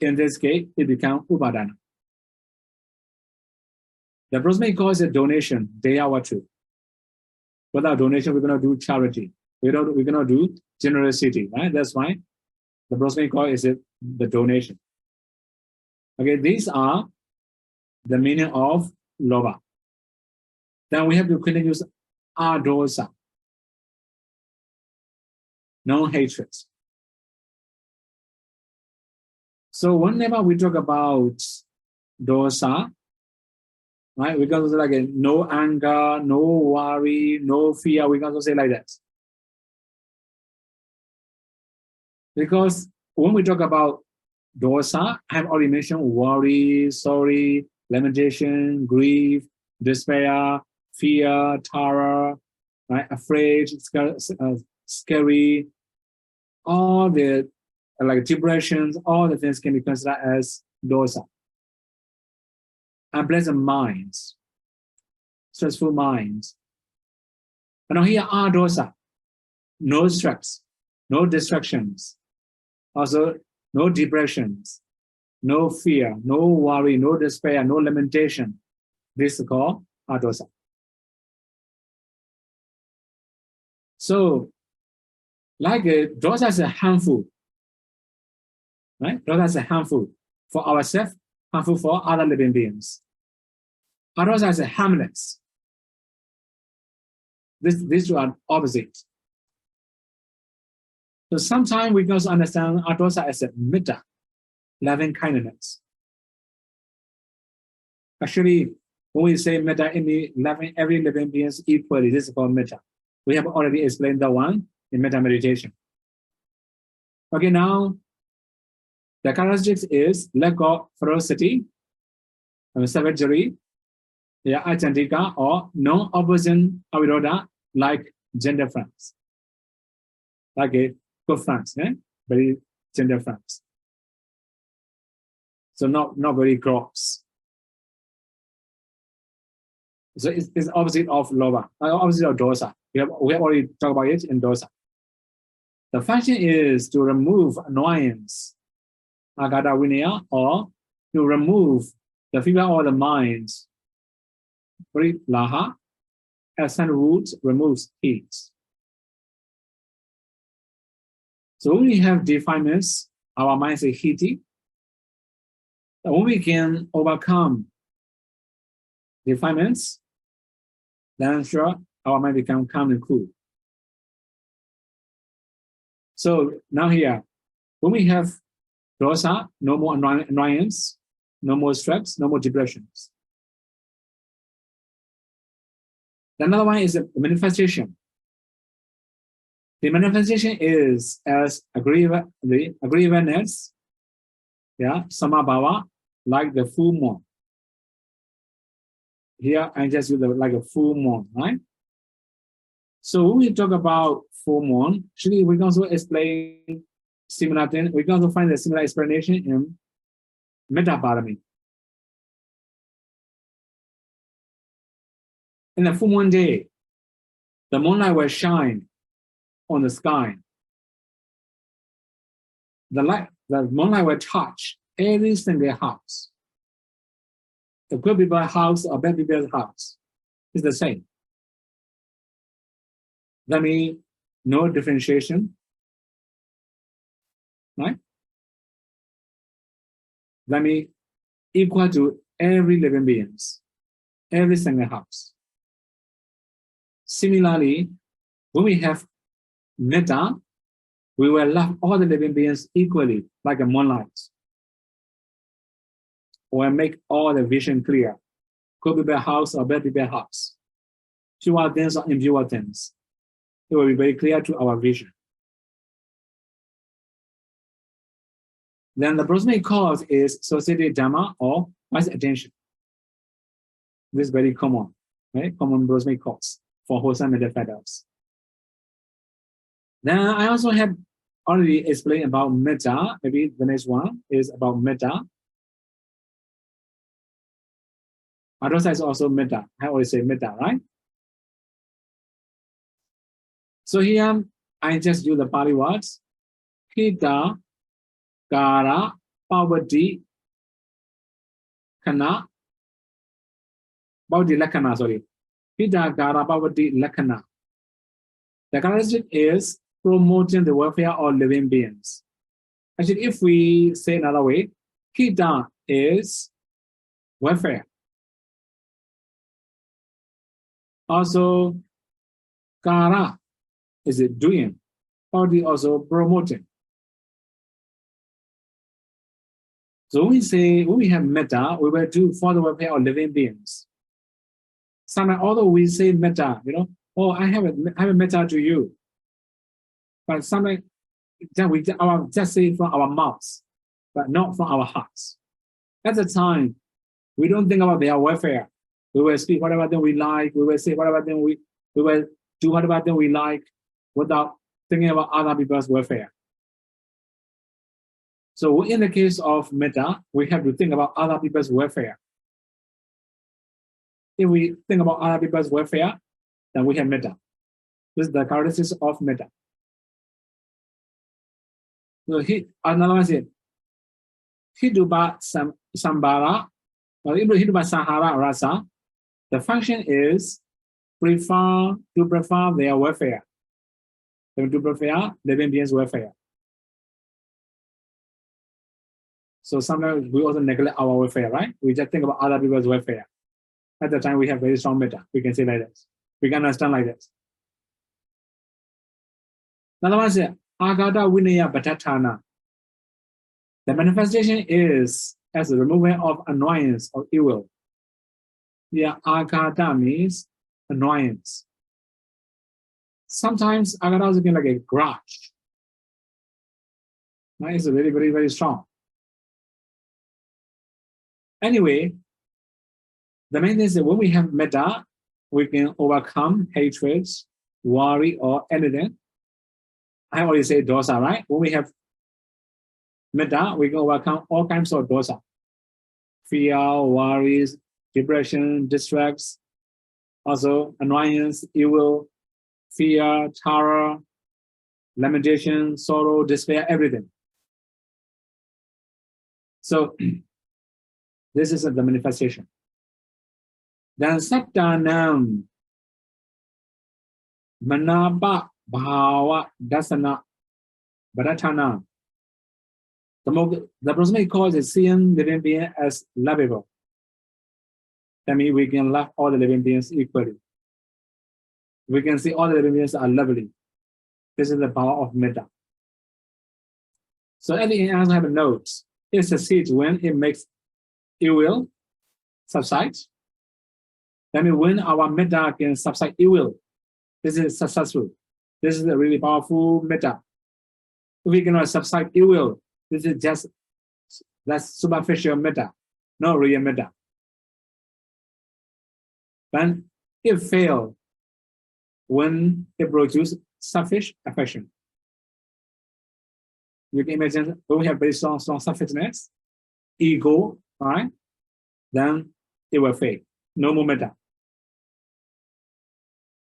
In this case, it becomes upadana. The prosemic cause is donation, deyawatu. Without donation, we're going to do charity. We're going to do generosity, right? That's why the prosemic cause is the donation. Okay, these are the meaning of lobha. Then we have to continue adosa, non-hatred. So whenever we talk about dosa, right, we can say like no anger, no worry, no fear. We can also say like that. Because when we talk about dosa, I have already mentioned worry, sorry, lamentation, grief, despair, fear, terror, right, afraid, scary, all the like depressions, all the things can be considered as dosa. Unpleasant minds, stressful minds. And now here are dosa. No stress, no distractions, also no depressions, no fear, no worry, no despair, no lamentation. This is called adosa. So, like dosa is harmful, right? Dosa is harmful for ourselves, harmful for other living beings. Adosa is harmless. These two are opposite. So sometimes we can also understand adosa as a metta, loving kindness. Actually, when we say metta, loving every living being equally, this is called metta. We have already explained that one in metta meditation. Okay, now the characteristics is lack of ferocity, savagery, achantika, or non-opposition aviroda, like gender friends. Like good friends, very gender friends. So not very gross. So it's opposite of lobha, opposite of dosa. We have already talked about it in dosa. The function is to remove annoyance, agata vinaya, or to remove the fever or the mind. Laha, as sun roots removes heat. So when we have defilements, our mind is heaty. When we can overcome defilements, then sure, our mind becomes calm and cool. So now here, when we have dosa, no more annoyance, no more stress, no more depressions. Another one is the manifestation. The manifestation is as agreeableness, yeah, samabhava, like the full moon. Here I just use like a full moon, right? So when we talk about full moon, actually we can also explain similar thing. We can also find a similar explanation in Metta-parami. In the full moon day, the moonlight will shine on the sky. The moonlight will touch every single house. The good people's house or bad people's house is the same. That means no differentiation, right? That means equal to every living beings, every single house. Similarly, when we have metta, we will love all the living beings equally, like a moonlight. Or make all the vision clear. Good people house or bad people house. Pure things or impure things. It will be very clear to our vision. Then the prosmic cause is society dharma or wise attention. This is very common, right? Common prosmic cause for wholesome metaphysics. Then I also have already explained about metta. Maybe the next one is about metta. Adosa is also metta. I always say metta, right? So here I just use the Pali words. Hita, Kara, Pavati, Kana, Pavati Lakkhana, sorry. Hita, Kara, Pavati, Lakkhana. The characteristic is promoting the welfare of living beings. Actually, if we say another way, Hita is welfare. Also, Kara is it doing, Pavati also promoting. So when we have metta, we will do for the welfare of living beings. Sometimes, although we say metta, oh, I have a metta to you, but sometimes we just say it from our mouths, but not from our hearts. At the time, we don't think about their welfare. We will speak whatever thing we like. We will say whatever thing we will do whatever thing we like, without thinking about other people's welfare. So in the case of metta, we have to think about other people's welfare. If we think about other people's welfare, then we have metta. This is the characteristics of metta. So another one is Hitupa Sambara, or Hitupa Sahara Rasa. The function is to prefer their welfare. To prefer living beings' welfare. So sometimes we also neglect our welfare, right? We just think about other people's welfare. At the time, we have very strong metta. We can say like this. We can understand like this. Another one is Agata Vinaya Bhattathana. The manifestation is as the removal of annoyance or evil. Yeah, Agata means annoyance. Sometimes Agata also means like a grudge. Right? It's very, very, very strong. Anyway, the main thing is that when we have metta, we can overcome hatred, worry, or anything. I always say dosa, right? When we have metta, we can overcome all kinds of dosa. Fear, worries, depression, distress, also annoyance, evil, fear, terror, lamentation, sorrow, despair, everything. So this is the manifestation. Then Sattanam Manapa Bhava Dasana Baratana. The proximity cause is seeing living being as lovable. That means we can love all the living beings equally. We can see all the living beings are lovely. This is the power of metta. So at the end, I also have a note. It succeeds when it makes ill will subside. That means when our metta can subside ill will, this is successful. This is a really powerful metta. If we cannot subside ill will, this is just that's superficial metta, not real metta. Then it fails when it produces selfish affection. You can imagine when we have very strong selfishness, ego, right? Then it will fail. No more metta.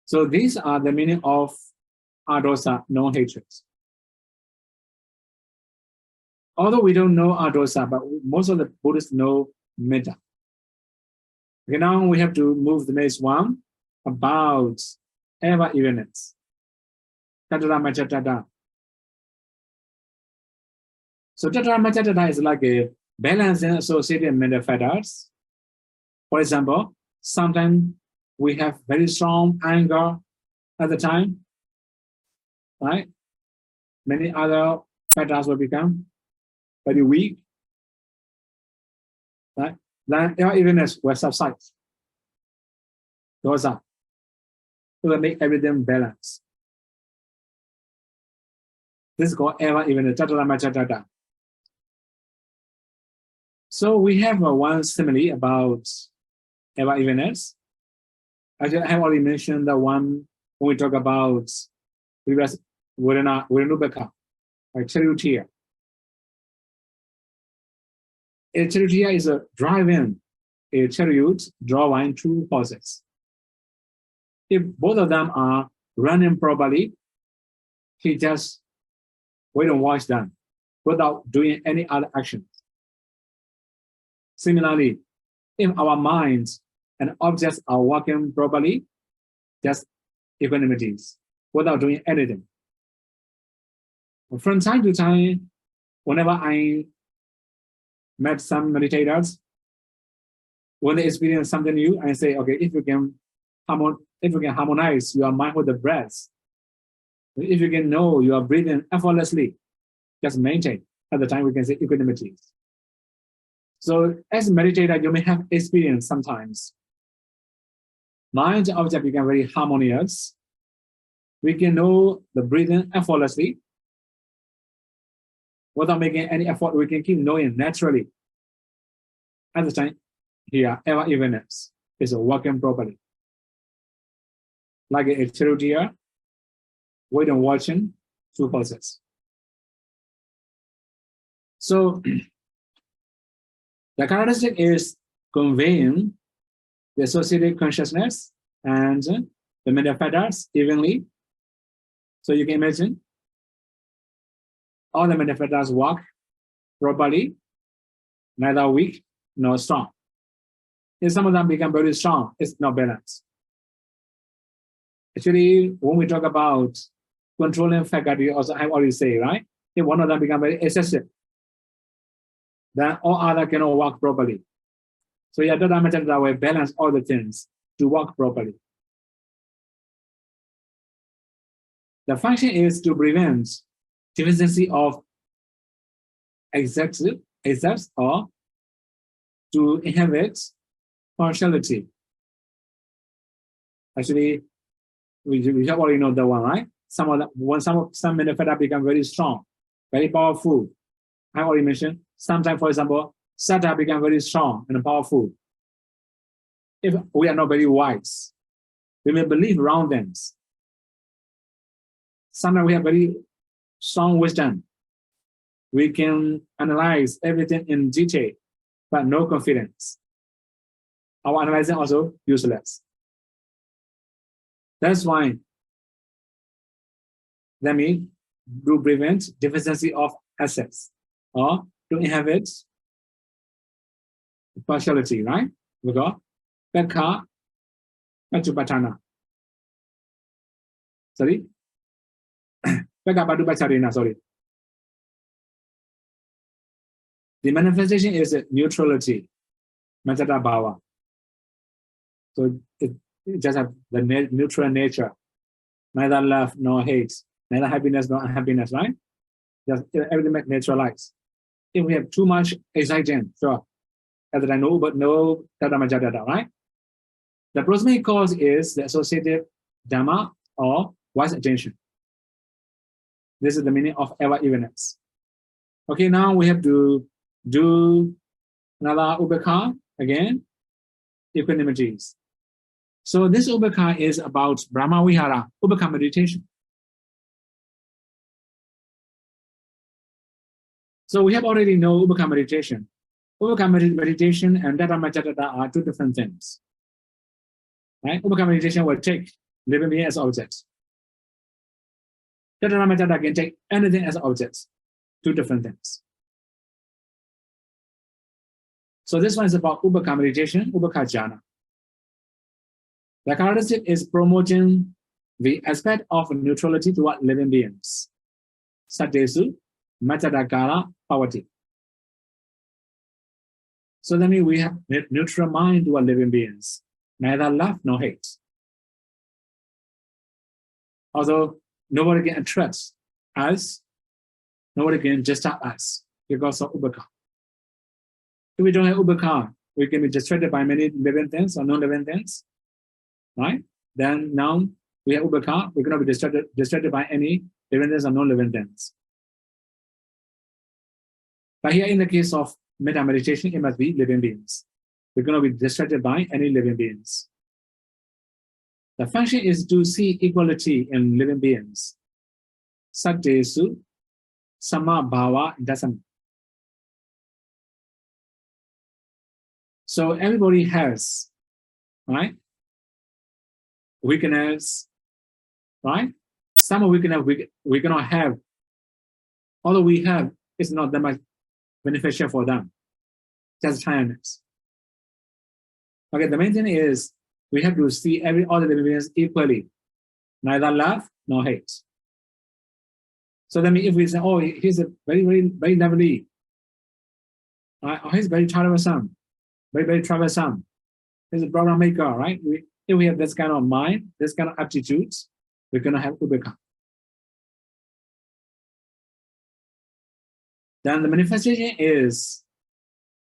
So these are the meaning of adosa, non-hatred. Although we don't know adosa, but most of the Buddhists know metta. Okay, now we have to move the next one about ever-evenness. Tattva Machattata. So Tattva Machattata is like a balancing associated mental factors. For example, sometimes we have very strong anger at the time, right? Many other factors will become very weak, right? Then ever-evenness will subside. Goes up. It will make everything balanced. This is called ever-evenness, Tattva Machattata. So we have one simile about ever-evenness. I have already mentioned the one when we talk about previous Virenubeka, like charioteer. A charioteer is a driving a chariot drawing two horses. If both of them are running properly, he just wait and watch them without doing any other actions. Similarly, if our minds and objects are working properly, just equanimities without doing anything. From time to time, whenever I met some meditators, when they experience something new, I say, okay, if you can harmonize your mind with the breath, if you can know you are breathing effortlessly, just maintain. At the time, we can say equanimity. So as a meditator, you may have experience sometimes. Mind and object become very harmonious. We can know the breathing effortlessly. Without making any effort, we can keep knowing naturally. At the time, here, ever-evenness is working properly. Like a charioteer, wait and watching two horses. So the characteristic is conveying the associated consciousness and the mental factors evenly. So you can imagine all the mental factors work properly, neither weak nor strong. If some of them become very strong, it's not balanced. Actually, when we talk about controlling faculty, also I already say, right? If one of them become very excessive, then all other cannot work properly. So yeah, that method that will balance all the things to work properly. The function is to prevent deficiency of exacts or to inhibit partiality. Actually, we have already know that one, right? Some manifesta become very strong, very powerful. I already mentioned. Sometimes, for example, sattva become very strong and powerful. If we are not very wise, we may believe wrong things. Sometimes we have very strong wisdom. We can analyze everything in detail, but no confidence. Our analyzing also useless. That's why that means to prevent deficiency of assets or to inhibit partiality, right? We got Pekha Pachupatana. Sorry? Pekha Pachupatana, sorry. The manifestation is neutrality, Majjata Bhava. So it just has the neutral nature, neither love nor hate, neither happiness nor unhappiness, right? Just everything neutralized. If we have too much excitement, sure, as I know, but no Tata Majjata, right? The proximate cause is the associative Dhamma or wise attention. This is the meaning of ever evenness. Okay, now we have to do another Upekkha again, equanimities. So this Upekkha is about Brahma Vihara, Upekkha meditation. So we have already know Upekkha meditation. Upekkha meditation and Tata Majjata are two different things. Right? Upekkha meditation will take living being as objects. Tata Majjata can take anything as objects. Two different things. So this one is about Upekkha meditation, Upekkha jhana. The characteristic is promoting the aspect of neutrality toward living beings. Sattesu, Majjata Pavati. So that means we have neutral mind toward living beings, neither love nor hate. Although nobody can attract us, nobody can disturb us because of Upekkha. If we don't have Upekkha, we can be distracted by many living things or non-living things, right? Then now we have Upekkha, we cannot be distracted by any living things or non-living things. But here in the case of metta meditation, it must be living beings. We cannot be distracted by any living beings. The function is to see equality in living beings. Sattesu, Sama Bhava Dasam. So everybody has, right, weakness, right? Some weakness we cannot have. Although we have, it's not that much beneficial for them. Just tiredness. Okay, the main thing is we have to see all the living beings equally, neither love nor hate. So that means if we say, oh, he's a very lovely, or he's very troublesome, very troublesome, he's a problem maker, right? If we have this kind of mind, this kind of aptitudes, we're going to have Upekkha. Then the manifestation is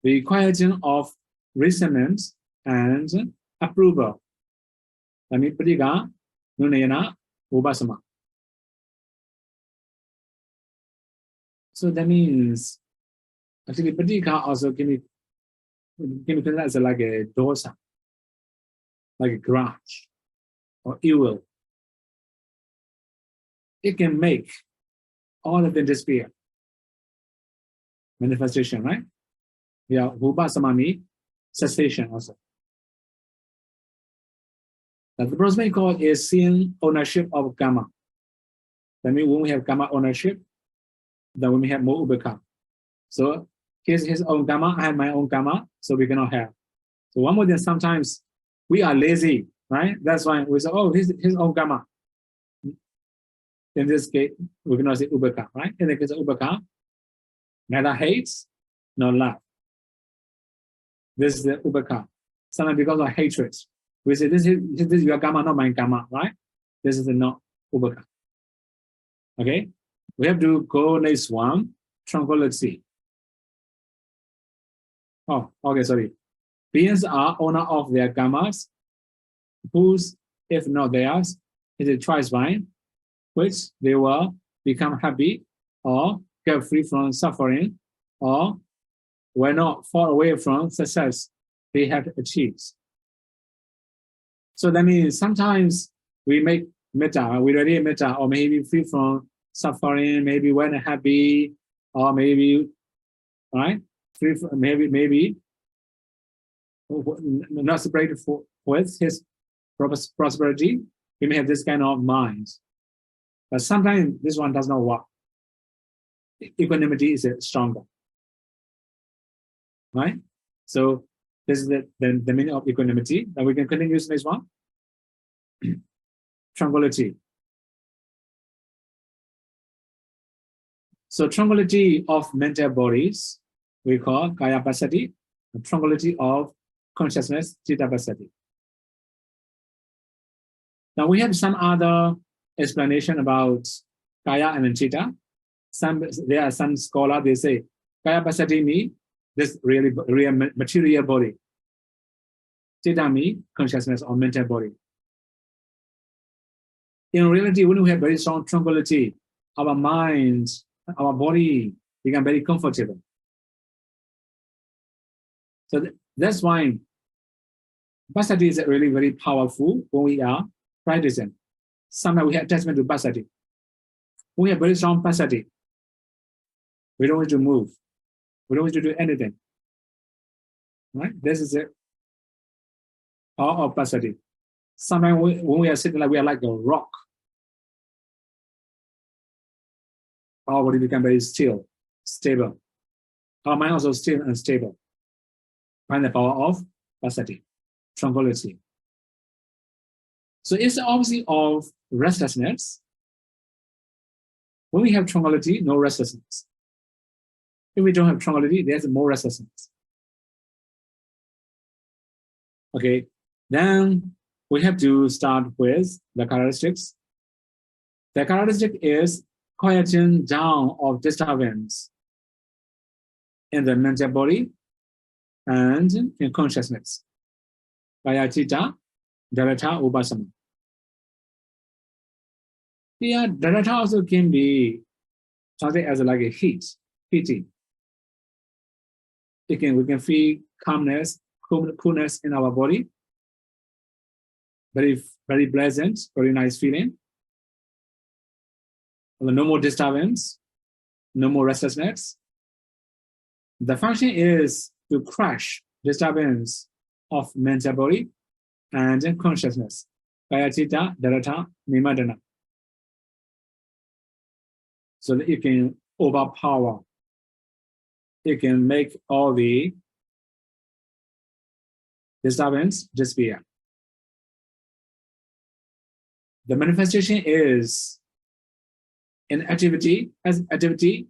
the quieting of resentment and approval. That means Padiga, Nunayana, Upasama. So that means actually Padiga also can be considered as like a dosa, like a grudge or evil. It can make all of them disappear. Manifestation, right? Yeah, Upasama means cessation also. The proximate cause is seeing ownership of karma. That means when we have karma ownership, then we have more Upekkha. So here's his own karma, I have my own karma, so we cannot have. So one more thing, sometimes we are lazy, right? That's why we say, oh, his own karma. In this case, we cannot say Upekkha, right? In the case of Upekkha, neither hates nor love. This is the Upekkha. Sometimes because of hatred, we say this is your karma, not my karma, right? This is the not Upekkha. Okay, we have to go next one, tranquility. Oh, okay, sorry. Beings are owner of their karmas, whose, if not theirs, is a choice vine, which they will become happy or get free from suffering, or will not fall away from success they have achieved. So that means sometimes we make metta, we ready metta, or maybe free from suffering, maybe when happy, or maybe, right? Free from, maybe not separated with his prosperity. We may have this kind of mind. But sometimes this one does not work. Equanimity is stronger. Right? So this is the meaning of equanimity. Now we can continue using this one. Tranquility. So tranquility of mental bodies we call Kaya Passaddhi, the tranquility of consciousness, Chitta Passaddhi. Now we have some other explanation about Kaya and Chitta. There are some scholars, they say, Kaya Passaddhi means this really real material body. Chitta means consciousness or mental body. In reality, when we have very strong tranquility, our mind, our body become very comfortable. So that's why Passaddhi is really very powerful when we are practicing. Sometimes we have attachment to Passaddhi. When we have very strong Passaddhi, we don't want to move. We don't want to do anything. Right? This is the power of Passaddhi. Sometimes when we are sitting like we are like a rock, our body become very still, stable. Our mind also still and stable. Find the power of Passaddhi, tranquility. So it's the opposite of restlessness. When we have tranquility, no restlessness. If we don't have tranquility, there's more restlessness. Okay, then we have to start with the characteristics. The characteristic is quieting down of disturbance in the mental body and in consciousness. Kaya Chitta, Dharata, Upasana. Yeah, Dharata also can be something as like a heating. We can feel calmness, coolness in our body. Very, very pleasant, very nice feeling. No more disturbance, no more restlessness. The function is to crush disturbance of mental body and consciousness. Kaya Chitta, Dharata, Nimadana. So that you can overpower. You can make all the disturbance disappear. The manifestation is in activity, as activity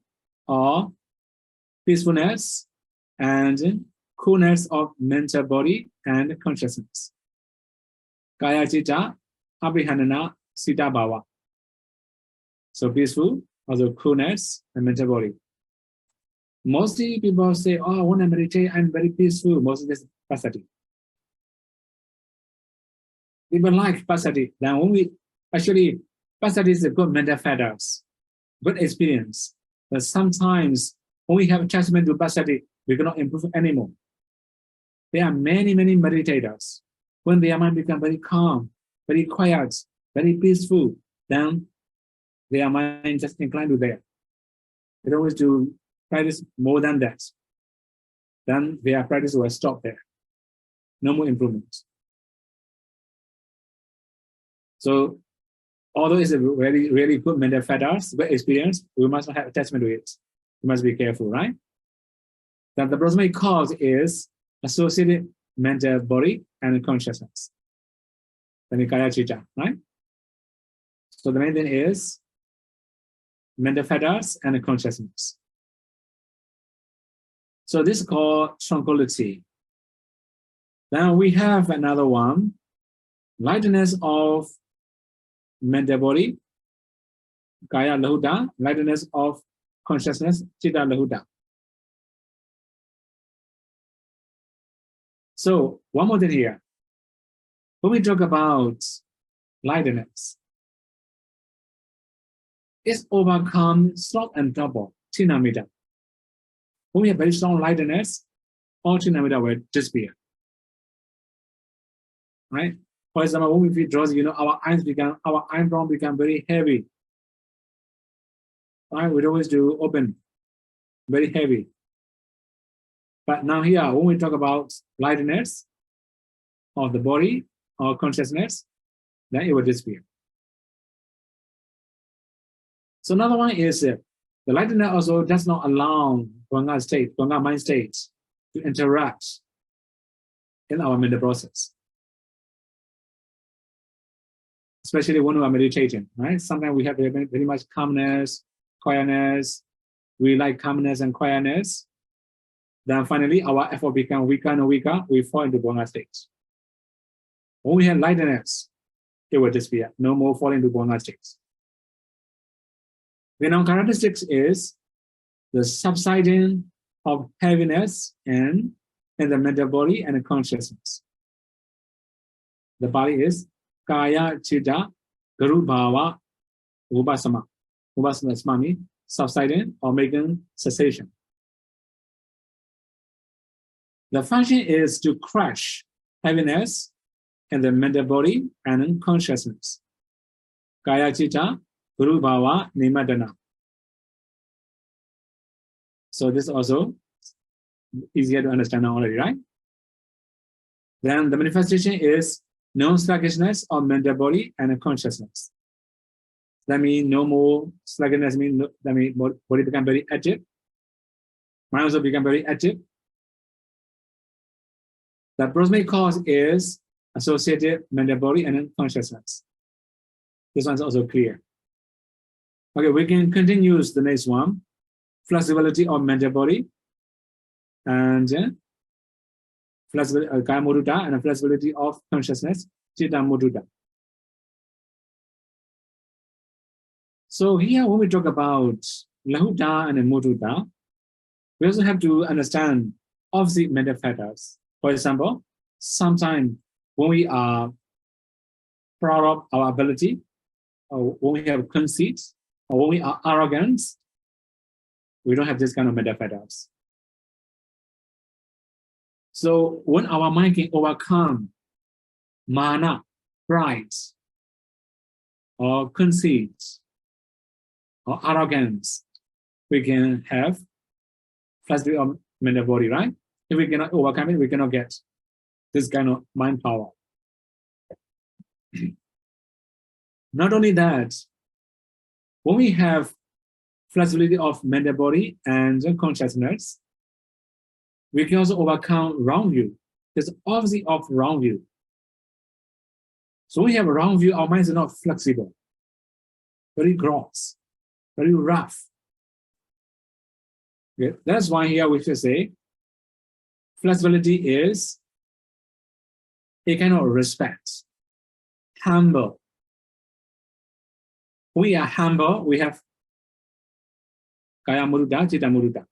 or peacefulness and coolness of mental body and consciousness. Kaya Chitta, Abhihanana, Sita Bhava. So peaceful, also coolness and mental body. Mostly people say, oh, I want to meditate, I'm very peaceful. Most of this Passaddhi. People like Passaddhi. Then when we actually, Passaddhi is a good mental fetters, good experience. But sometimes when we have attachment to Passaddhi, we cannot improve anymore. There are many, many meditators. When their mind becomes very calm, very quiet, very peaceful, then their mind just inclined to there. They don't want to practice more than that. Then their practice will stop there. No more improvement. So, although it's a very, really good mental fetters, good experience, we must not have attachment to it. We must be careful, right? Then the primary cause is associated mental body and consciousness. Then Kaya Chitta, right? So the main thing is mental fetters and consciousness. So this is called tranquility. Then we have another one, lightness of mental body, Kaya Lahuta, lightness of consciousness, Chitta Lahuta. So one more thing here. When we talk about lightness, it's overcome slot and double, Chinamita. When we have very strong lightness, all Chinamita will disappear. Right? For example, when we feel drowsy, our eyebrow become very heavy. Right? We always do open, very heavy. But now here, when we talk about lightness of the body or consciousness, then it will disappear. So another one is the lightness also does not allow Gonga mind state to interact in our mental process. Especially when we are meditating, right? Sometimes we have very much calmness, quietness. We like calmness and quietness. Then finally, our effort become weaker and weaker. We fall into Bhavanga states. When we have lightness, it will disappear. No more falling into Bhavanga states. The non-characteristics is the subsiding of heaviness in the mental body and the consciousness. The body is Kaya Chitta Guru Bhava Upasama. Upasama means subsiding or making cessation. The function is to crush heaviness in the mental body and consciousness. Kaya Chitta Guru Bhava Nimadana. So this is also easier to understand already, right? Then the manifestation is non-sluggishness of mental body and consciousness. That means no more sluggishness, that means body become very active. Mind also become very active. The primary cause is associated mental body and consciousness. This one's also clear. Okay, we can continue the next one. Flexibility of mental body and flexibility, Kaya Mudita, and flexibility of consciousness, Chitta Mudita. So here, when we talk about Lahuta and Mudita, we also have to understand opposite mental factors. For example, sometimes when we are proud of our ability, or when we have conceit, or when we are arrogant, we don't have this kind of mental factors. So when our mind can overcome mana, pride, or conceit, or arrogance, we can have flexibility of mental body, right? If we cannot overcome it, we cannot get this kind of mind power. Not only that, when we have flexibility of mental body and consciousness, we can also overcome wrong view. There's opposite of wrong view. So when we have a wrong view, our minds are not flexible, very gross, very rough. Okay. That's why here we should say flexibility is a kind of respect, humble. When we are humble, we have Kaya Mudita, Chitta Mudita.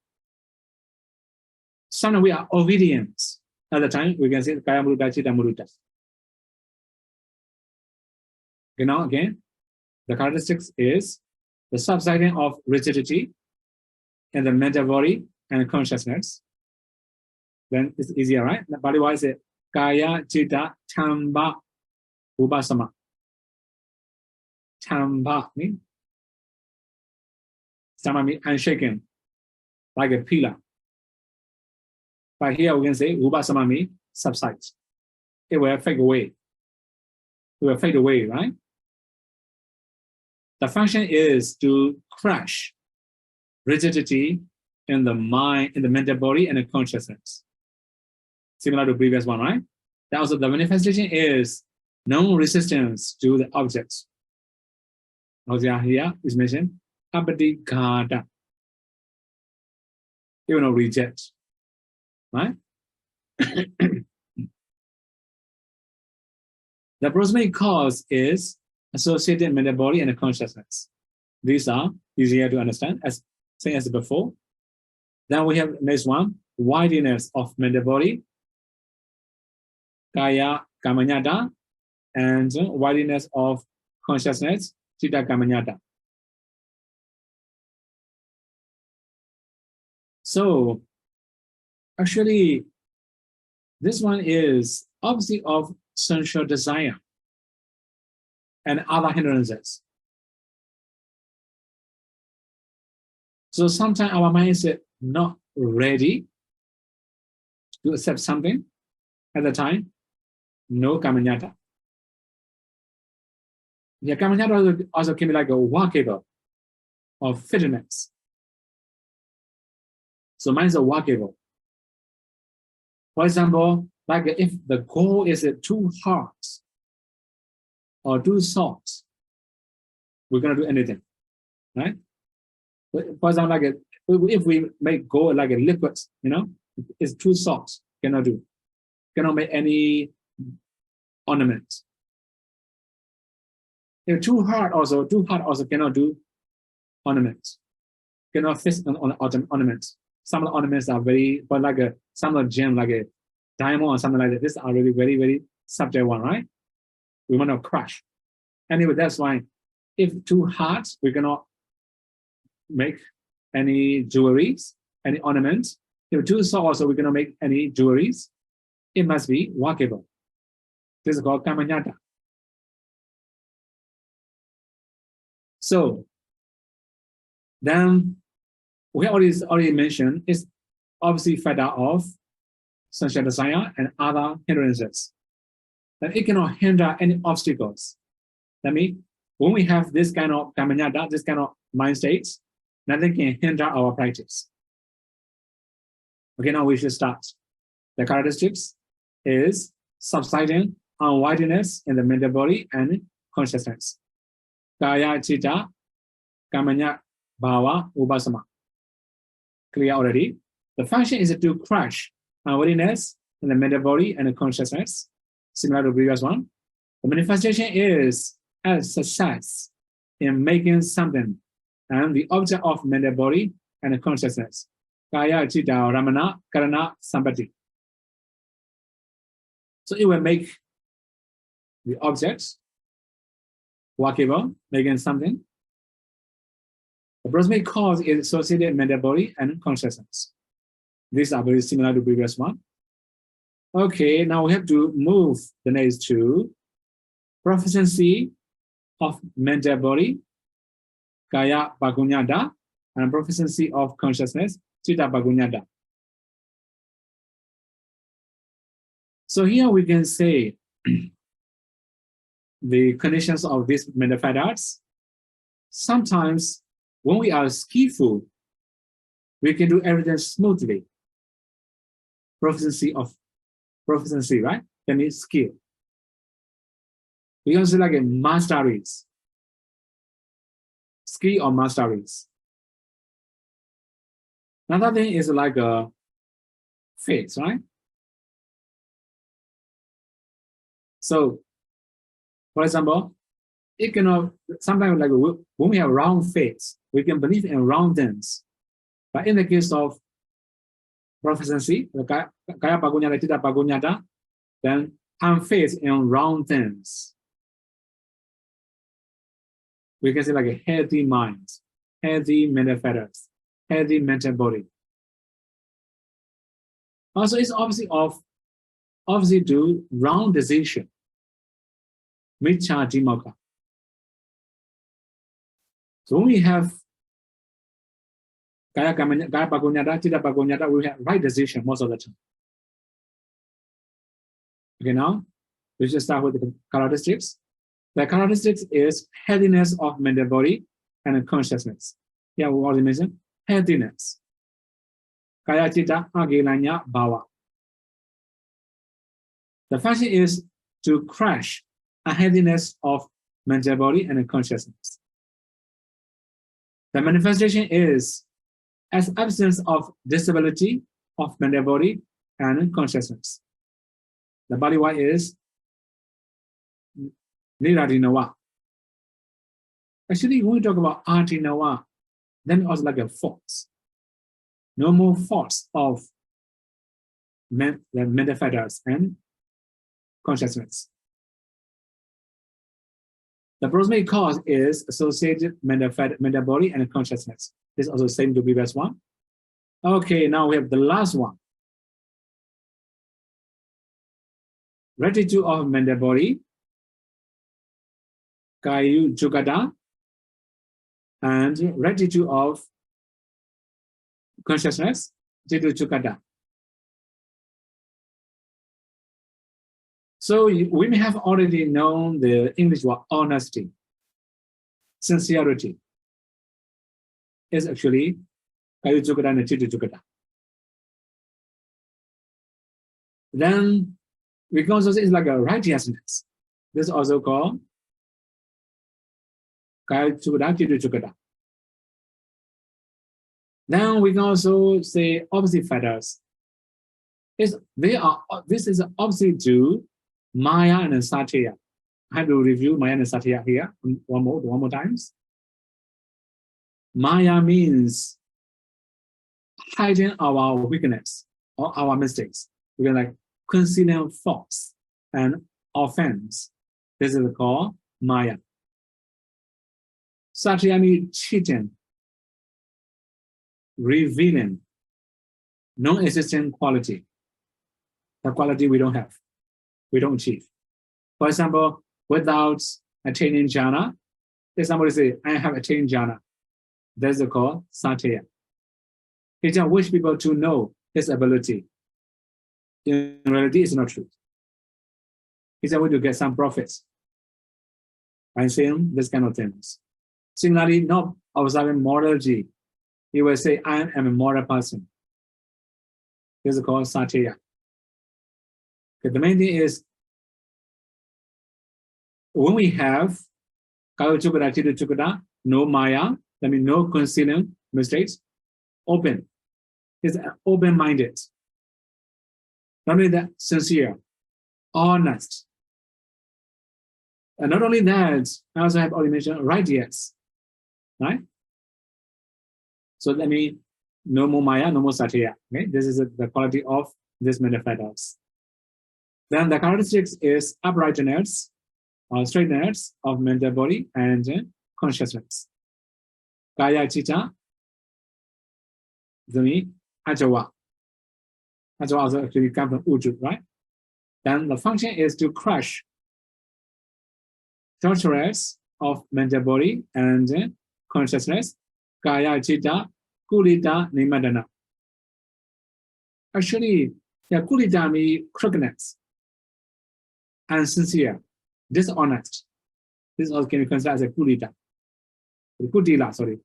Sometimes we are obedient. Other time we can say Kaya Mudita, Chitta Mudita. You know, again, the characteristics is the subsiding of rigidity in the mental body and consciousness. Then it's easier, right? The body wise is Kaya Chitta Chamba Upasama. Chamba means unshaken, like a pillar. But here we can say Upasama means subsides. It will fade away. It will fade away, right? The function is to crush rigidity in the mind, in the mental body, and the consciousness. Similar to the previous one, right? That also the manifestation is non-resistance to the objects. Also here is mentioned Abadighata. You will not reject, right? The primary cause is associated mental body and consciousness. These are easier to understand as same as before. Then we have next one, widiness of mental body, Kaya Kamanyata, and widiness of consciousness, Chitta Kamanyata. So actually, this one is opposite of sensual desire and other hindrances. So sometimes our mind is not ready to accept something at the time, no kamanyata. Yeah, kamanyata also can be like a workable or fitness. So mine is a workable. For example, like if the goal is too hard or too soft, we're gonna do anything, right? For example, like if we make gold like a liquid, you know, It's too soft, cannot do. Cannot make any ornament. If too hard also cannot do ornaments. Cannot fit on ornaments. Some of the ornaments are very, but like some of the gem, like a diamond or something like that. These are really very, very subject one, right? We want to crush. Anyway, that's why if too hard, we cannot make any jewelries, any ornaments. If too soft, also we cannot make any jewelries. It must be workable. This is called 𝐾𝐚𝐭𝐢𝐬𝐬𝐚. So then we already mentioned is obviously factor of sensual desire and other hindrances. That it cannot hinder any obstacles. That means when we have this kind of 𝐾𝐚𝐽𝑎𝑡𝑎, this kind of mind states, nothing can hinder our practice. Okay, now we should start. The characteristics is subsiding unwidiness in the mental body and consciousness. Kaya Chitta Kamanya Bhava Upasama. Clear already? The function is to crush unwidiness in the mental body and the consciousness, similar to the previous one. The manifestation is as success in making something and the object of mental body and the consciousness. Kaya Chitta Ramana Karana Sampati. So it will make the objects workable, making something. The prosmic cause is associated mental body and consciousness. These are very similar to the previous one. Okay, now we have to move the next to proficiency of mental body, Kaya Pagunyada, and proficiency of consciousness, Chitta Pagunyada. So here we can say the conditions of these mental factors. Sometimes when we are skillful, we can do everything smoothly. Proficiency, right? That means skill. We can say like a masteries. Skill or masteries. Another thing is like a faith, right? So, for example, it cannot, sometimes like when we have round faith, we can believe in round things. But in the case of proficiency, Kaya Pagunyada, Chitta Pagunyada, then I'm faith in round things. We can say like a healthy mind, healthy mental factors, healthy mental body. Also, it's obviously do round decision. Miccha Jimoka. So when we have Kaya Pagunyada, Chitta Pagunyada, we have right decision most of the time. Okay, now we should start with the characteristics. The characteristics is healthiness of mental body and consciousness. Here we already mentioned healthiness. Kaya Chitta Agilanya Bhava. The function is to crush unhealthiness of mental body and consciousness. The manifestation is as absence of disability of mental body and consciousness. The body wide is Niradinawa. Actually, when we talk about Adinawa, then also like a force. No more force of the mental factors and consciousness. The prosmic cause is associated mental body and consciousness. This is also the same to previous one. Okay, now we have the last one. Rectitude of mental body, Kayu Jugada, and rectitude of consciousness, Jitu Jugada. So we may have already known the English word honesty, sincerity. Is actually Kayu Jugada and Jitu Jugada. Then we can also say it's like a righteousness. This is also called Kayu Jugada, Jitu Jugada. Then we can also say opposite factors. This is opposite to Maya and Satya. I have to review Maya and Satya here one more times. Maya means hiding our weakness or our mistakes. We can like concealing faults and offense. This is called Maya. Satya means cheating, revealing non-existent quality. The quality we don't have, we don't achieve. For example, without attaining jhana, if somebody say, I have attained jhana, that's called Satya. He just wish people to know his ability. In reality, it's not true. He just want to get some profits by saying this kind of things. Similarly, not observing morality, he will say, I am a moral person. This is called Satya. Okay, the main thing is, when we have no Maya, that means no concealing mistakes, open. It's open-minded. Not only that, sincere, honest. And not only that, I also have already mentioned right yes. Right? So that means no more Maya, no more Satya. Okay? This is the quality of this manifestos. Then the characteristics is uprightness or straightness of mental body and consciousness. Kaya Chitta, the Ajawa. Ajawa also actually comes from Uju, right? Then the function is to crush torturers of mental body and consciousness. Kaya Chitta, Kulita Nimadana. Actually, Kulita means crookedness and sincere, dishonest. This also can be considered as a kulita. Kutila, sorry.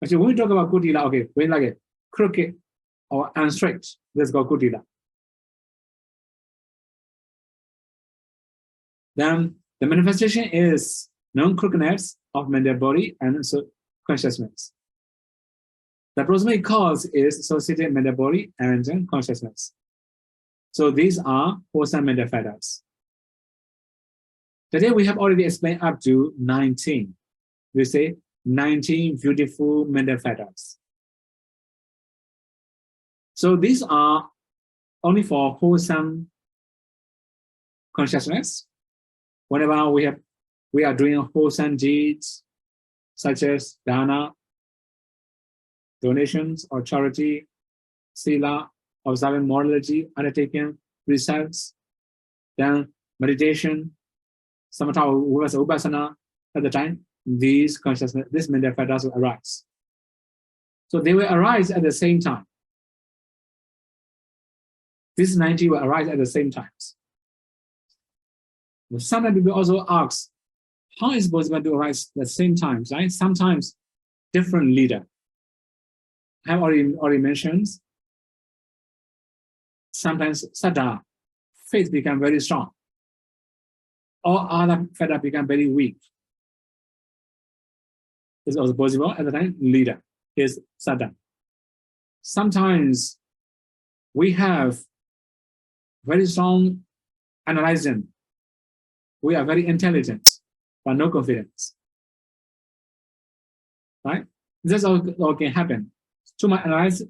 Actually, when we talk about kutila, okay, when like a crooked or unstraight, this is called kutila. Then the manifestation is non-crookedness of mental body and consciousness. The proximate cause is associated mental body and consciousness. So these are wholesome manifestos. Today we have already explained up to 19. We say 19 beautiful manifestos. So these are only for wholesome consciousness. Whenever we are doing wholesome deeds, such as dana, donations or charity, sila, observing morality, undertaking precepts, then meditation, samatha upasana, at the time, these consciousness, this manifestos will arise. So they will arise at the same time. This 90 will arise at the same time. Sometimes people also ask, how is it possible to arise at the same time, right? Sometimes different leader. I have already mentioned, sometimes saddha, faith become very strong. All other fetters become very weak. It's also possible at the time, leader is saddha. Sometimes we have very strong analyzing. We are very intelligent, but no confidence. Right? This all can happen. Too much analyze,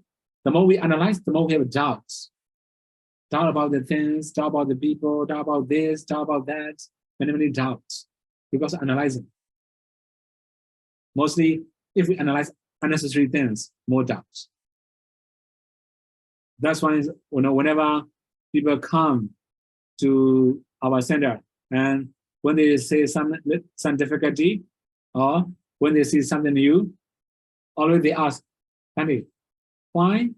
the more we analyze, the more we have doubts. Doubt about the things, doubt about the people, doubt about this, doubt about that, many doubts because of analyzing. Mostly, if we analyze unnecessary things, more doubts. That's why, whenever people come to our center and when they say some difficulty or when they see something new, always they ask, why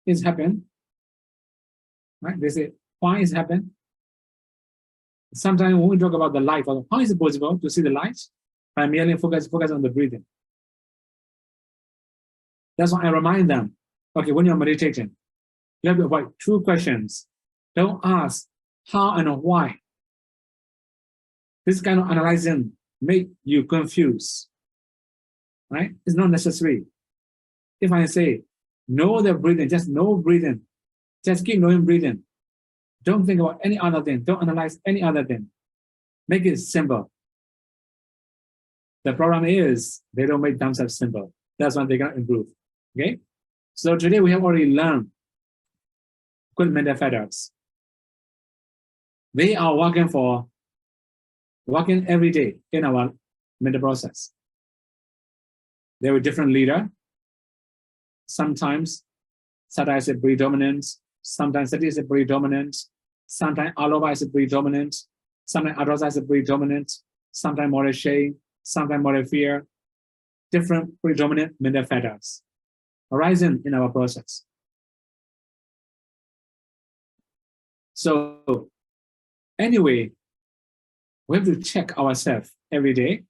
is happening? Right? They say, why is happening? Sometimes when we talk about the light, how is it possible to see the light? By merely focus on the breathing. That's why I remind them, okay, when you're meditating, you have to avoid two questions. Don't ask how and why. This kind of analyzing make you confused. Right? It's not necessary. If I say, know the breathing, just know breathing, Just keep knowing breathing. Don't think about any other thing. Don't analyze any other thing. Make it simple. The problem is they don't make themselves simple. That's why they can improve. Okay? So today we have already learned good mental factors. They are working every day in our mental process. They have a different leader. Sometimes Sattva is a predominant. Sometimes Sati is a predominant. Sometimes Alova is a predominant. Sometimes Arosa is a predominant. Sometimes more shame. Sometimes more fear. Different predominant mental factors arising in our process. So anyway, we have to check ourselves every day.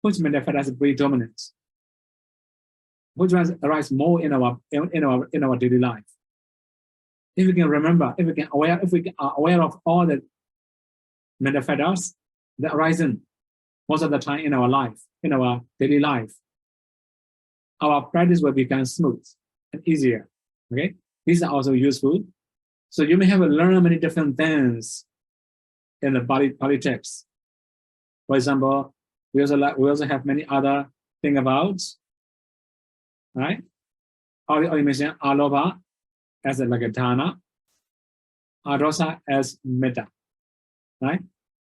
Which mental factors are predominant? Which ones arise more in our daily life? If we can remember, if we are aware of all the mental factors that arise most of the time in our life, in our daily life, our practice will become smooth and easier. Okay, these are also useful. So you may have learned many different things in the Pali text. For example, we also have many other things about, right? Already mentioned Aloba as like a dana, Arosa as metta, right?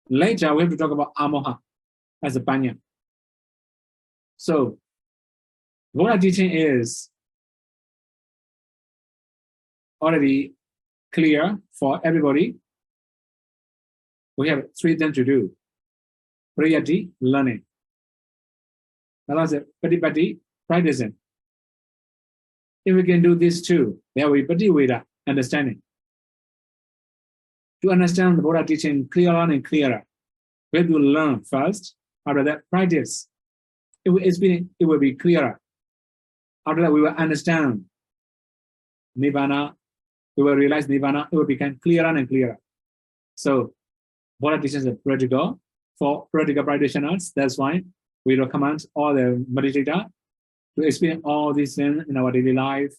Later we have to talk about Amoha as a panya. So what our teaching is already clear for everybody. We have 3 things to do. Priyati, learning. Patipati, practicing. If we can do these 2, there will be Pativeda, understanding. To understand the Buddha teaching clearer and clearer, we have to learn first. After that, practice. It will be clearer. After that, we will understand Nibbana. We will realize Nibbana. It will become clearer and clearer. So, Buddha teaching is practical for practical practitioners. That's why we recommend all the meditators to experience all these things in our daily life.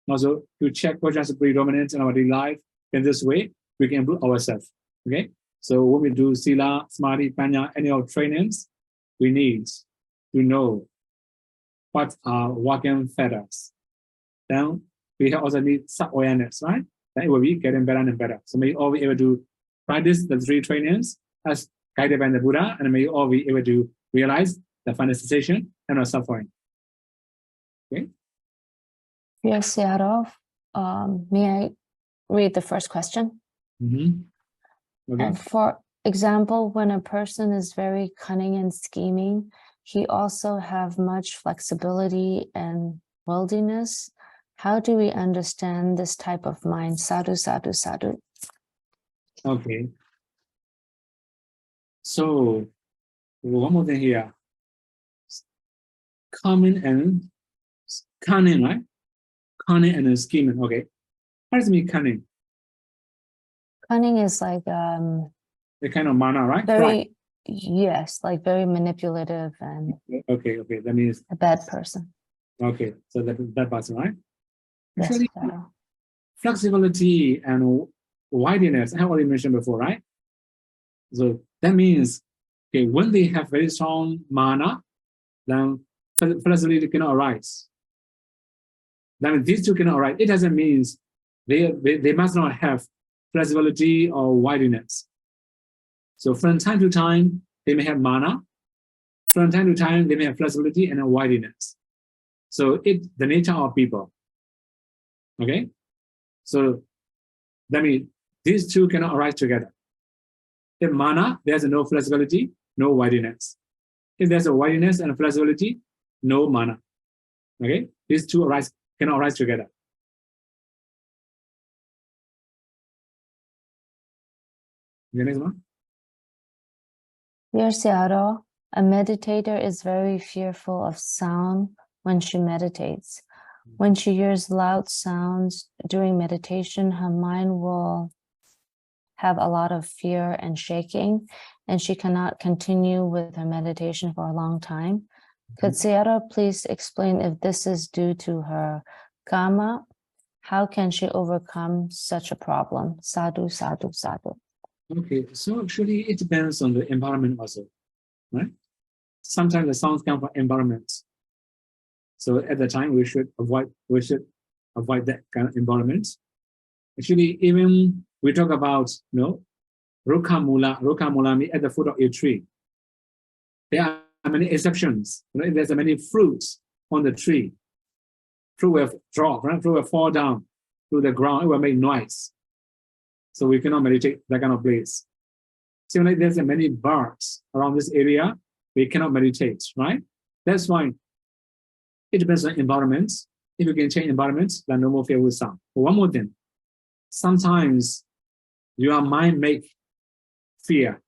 Also, to check what is predominant in our daily life. In this way, we can improve ourselves. Okay? So when we do Sila, Samadhi, Panya, any of trainings, we need to know what are working factors. Then we also need self-awareness, right? Then it will be getting better and better. So may you all be able to practice the 3 trainings as guided by the Buddha, and may you all be able to realize the final cessation and our suffering. Okay? Yes, Yarov. May I read the first question? Okay. For example, when a person is very cunning and scheming, he also have much flexibility and worldliness. How do we understand this type of mind? Sadhu, sadhu, sadhu. Okay. So one more thing here. Cunning, right? Cunning and scheming. Okay. What does it mean, cunning? Cunning is like the kind of mana, right? very right. Yes, like very manipulative and okay. That means a bad person. Okay, so that person, right? Yes, Actually, flexibility and wideness, I have already mentioned before, right? So that means, okay, when they have very strong mana, then flexibility cannot arise. Then these 2 cannot arise. It doesn't mean they must not have flexibility or wideness. So from time to time, they may have mana. From time to time, they may have flexibility and wideness. So it's the nature of people. Okay? So that means these 2 cannot arise together. In mana, there's no flexibility, no wideness. If there's a wideness and a flexibility, no mana. Okay? These 2 cannot arise together. The next one. Dear Searo, a meditator is very fearful of sound when she meditates. When she hears loud sounds during meditation, her mind will have a lot of fear and shaking, and she cannot continue with her meditation for a long time. Could Searo please explain if this is due to her karma, How can she overcome such a problem? Sadhu, sadhu, sadhu. Okay, so actually it depends on the environment also, right? Sometimes the sounds come from environment. So at the time we should avoid that kind of environment. Actually, even we talk about Rokamula means at the foot of a tree. There are many exceptions. There's many fruits on the tree. Fruit will drop, right? Fruit will fall down to the ground. It will make noise. So we cannot meditate that kind of place. Similarly, there's many birds around this area. We cannot meditate, right? That's why it depends on environment. If you can change environment, then no more fear will sound. But one more thing. Sometimes your mind make fear.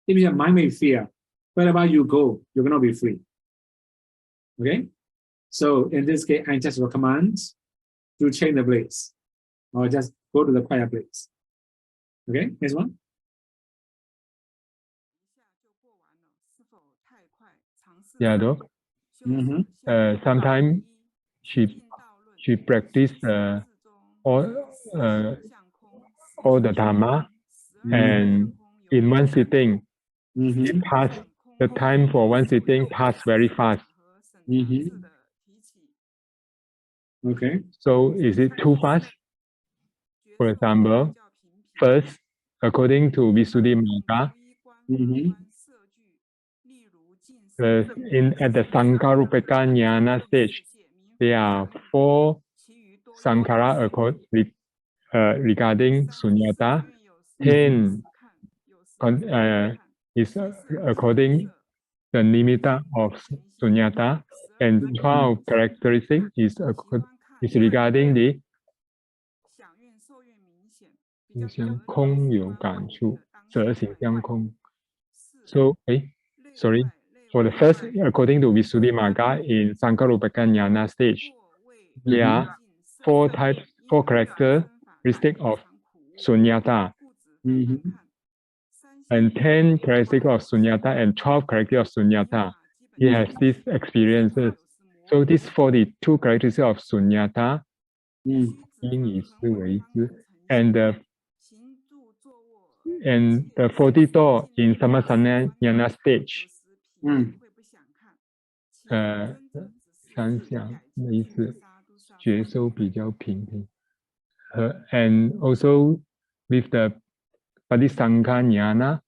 If your mind make fear, wherever you go, you're going to be free. Okay? So in this case, I just recommend to change the place or just go to the quiet place. Okay? Next one. Yeah, Doc. Sometimes she practiced all the Dharma, and in one sitting, it passed, the time for one sitting passed very fast. Okay. So is it too fast? For example, first, according to 𝐕𝐢𝐬𝐬𝐚𝐠𝐠𝐚, at the Sankarupeka stage, there are 4 Sankara regarding Sunyata. 10 is according the nimitta of Sunyata, and 12 characteristic is regarding the 空有感触，则行相空。So, sorry. For the first, according to 𝐕𝐢𝐬𝐬𝐬𝐚 in Sankarupeka stage, there are 4 characteristics of Sunyata, and 10 characteristics of Sunyata and 12 characteristics of Sunyata. He has these experiences. So these 42 characteristics of Sunyata, and the 42 in Samasana stage. 想想的意思，觉受比较平平。And also with the Patisangkajnana,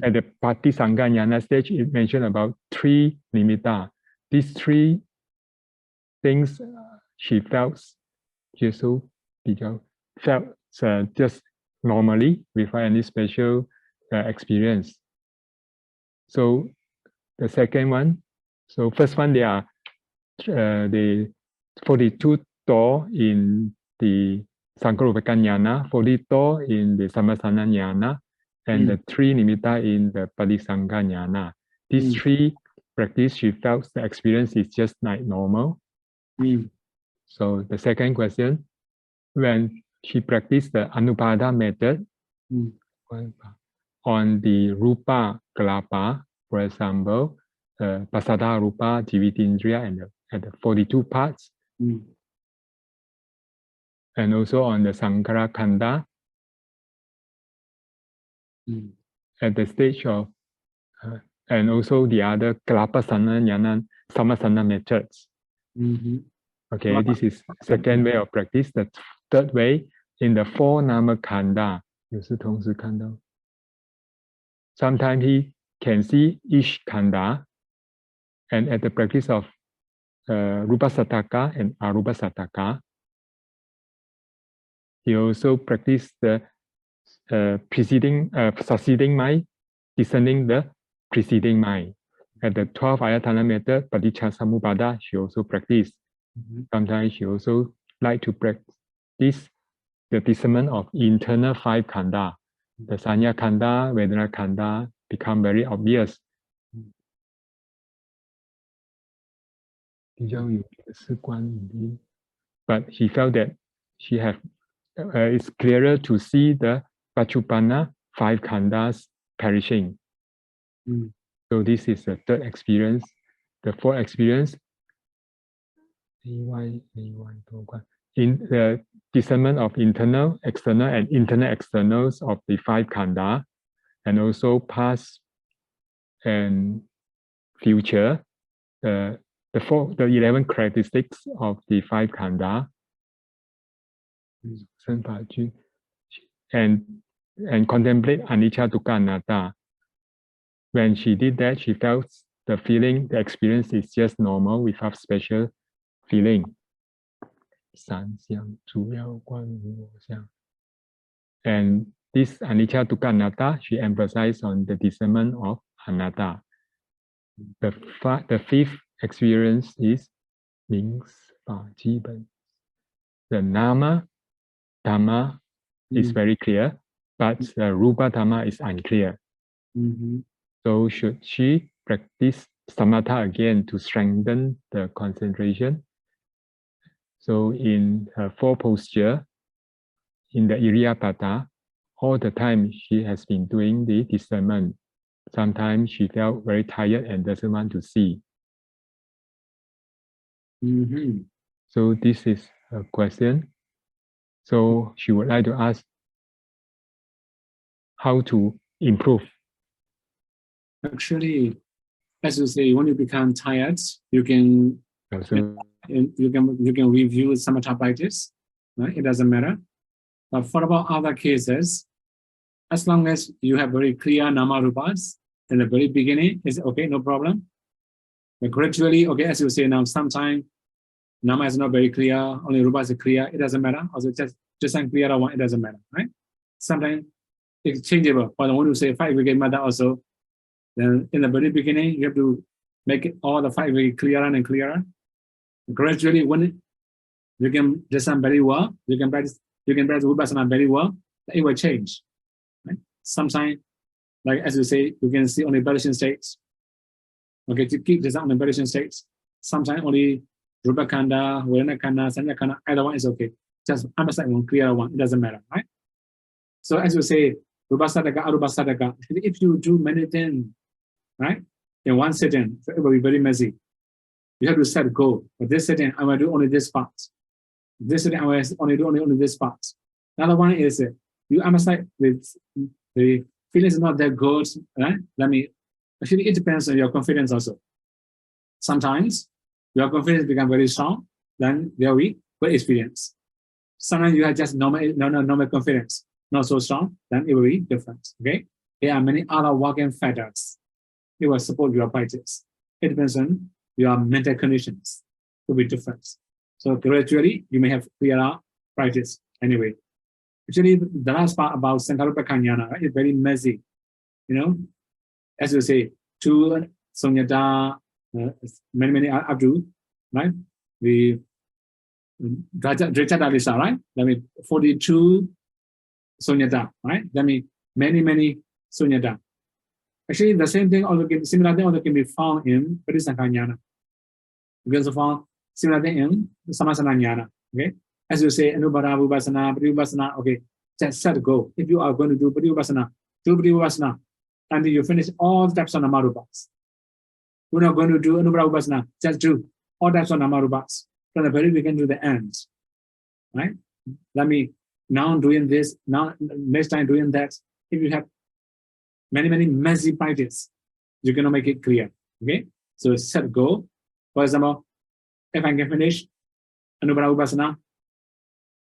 at the Patisangkajnana stage, it mentioned about 3 nimitta. These 3 things she felt, 觉受比较 felt just normally without any special experience. So the second one, so first one, there are the 42 door in the Sankarupeka jnana, 42 in the Samasana jnana, and the 3 nimitta in the Patisangka jnana. These 3 practice, she felt the experience is just like normal. So the second question, when she practiced the Anupada method on the Rupa Kalapa, for example, Pasada Rupa, Jivitindriya, and the 42 parts, and also on the Sankara Khanda, at the stage of, and also the other Kalapasana, Jnana, Samasana methods. Okay, this is second way of practice. The third way, in the 4 Nama Khanda, 有时同时看到. Sometimes he can see each Khanda, and at the practice of Rupa Sataka and Arupa Sataka, he also practiced the succeeding mind, discerning the preceding mind. At the 12 Ayatana method, Paticca she also practiced. Sometimes she also like to practice the discernment of internal 5 Khanda. The Sanya Khanda, Vedana Khanda become very obvious. But he felt that she have it's clearer to see the Pachupana 5 Khandas perishing. So this is the third experience. The fourth experience, in the discernment of internal, external, and internal externals of the 5 khanda, and also past and future, the 11 characteristics of the 5 khanda, and contemplate anicca, dukkha, anatta. When she did that, she felt the feeling, the experience is just normal without special feeling. And this anicca, dukkha, anatta, she emphasized on the discernment of anatta. The 5th experience is the nama dhamma is very clear, but the rupa dhamma is unclear. So should she practice samatha again to strengthen the concentration? So in her 4 posture, in the Iriyapada, all the time she has been doing the discernment. Sometimes she felt very tired and doesn't want to see. So this is a question. So she would like to ask how to improve. Actually, as you say, when you become tired, you can review samatha practice. Right? It doesn't matter. But for about other cases, as long as you have very clear nama rupas in the very beginning, it's okay, no problem. But gradually, okay, as you say now, sometimes nama is not very clear, only rupas is clear, it doesn't matter. Also, just unclear one, it doesn't matter, right? Sometimes it's changeable. But when you say 5 aggregate metta also, then in the very beginning, you have to make it all the 5 aggregate clearer and clearer. Gradually, when you can discern very well, you can practice vipassana very well, it will change. Right? Sometimes, like as you say, you can see only vibration states. Okay, to keep this on the vibration states. Sometimes only rupa khanda, vedana khanda, sanya khanda, either one is okay. Just emphasize one, clear one, it doesn't matter, right? So as you say, rupa sadhaka, arupa sadhaka, if you do many things, right, in one sitting, it will be very messy. You have to set a goal. But this sitting, I will do only this part. This sitting, I will only do only this part. Another one is you emphasize with the feelings is not that good, right? Actually, it depends on your confidence also. Sometimes your confidence becomes very strong, then there will be good experience. Sometimes you have just normal confidence, not so strong, then it will be different. Okay? There are many other working factors. It will support your practice. It depends on your mental conditions. It will be different. So gradually, you may have clearer practice anyway. Actually, the last part about Sankarupa Kanyana, right, is very messy. You know, as you say, 2 Sunyata, many up to, right? The Drechadalisa, right? That means 42 Sunyata, right? That means many Sunyata. Actually, the same thing also similar thing also can be found in Parisankanyana. You can also found similar thing in Samasananyana. Okay? As you say, Anubhara Vipassana, Parivipassana, okay, just set a goal. If you are going to do Parivipassana, do Parivipassana until you finish all types of Namarupas. You're not going to do Anubhara Vipassana, just do all types of Namarupas from the very beginning to the end. Right? Let me now doing this, now next time doing that. If you have many messy practice, you cannot make it clear. Okay? So set a goal. For example, if I can finish Anubhara Vipassana,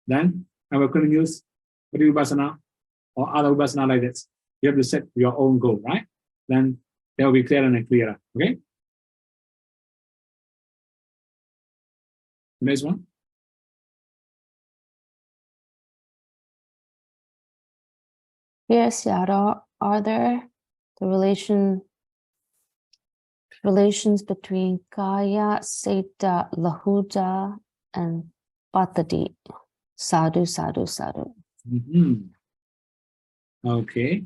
then I will continue Parivipassana or other Vipassana like this. You have to set your own goal, right? Then they will be clearer and clearer. Okay? Next one. Yes, Yara, are there the relations between Kaya, Seta, Lahuta, and Patati? Sadhu, sadhu, sadhu. Okay.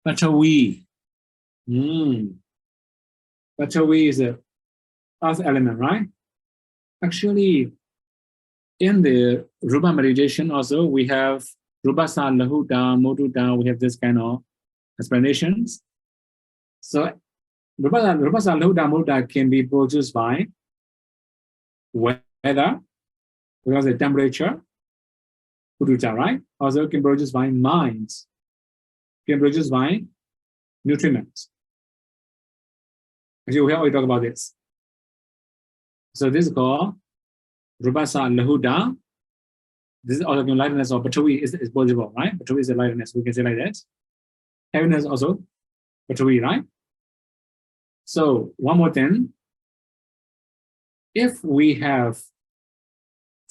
Patavi. Patavi is the earth element, right? Actually, in the Rupa meditation also, we have Rupasa, Lahuta, Motuta, we have this kind of explanations. So Rupasa, Lahuta, Motuta can be produced by when weather, because of the temperature, right? Also can produce by minds, can produce by nutriments. Actually, we already talk about this. So this is called Rupasa Lahuda. This is also lightness of Patawi is possible, right? Patawi is a lightness, we can say like that. Heaviness also Patawi, right? So one more thing. If we have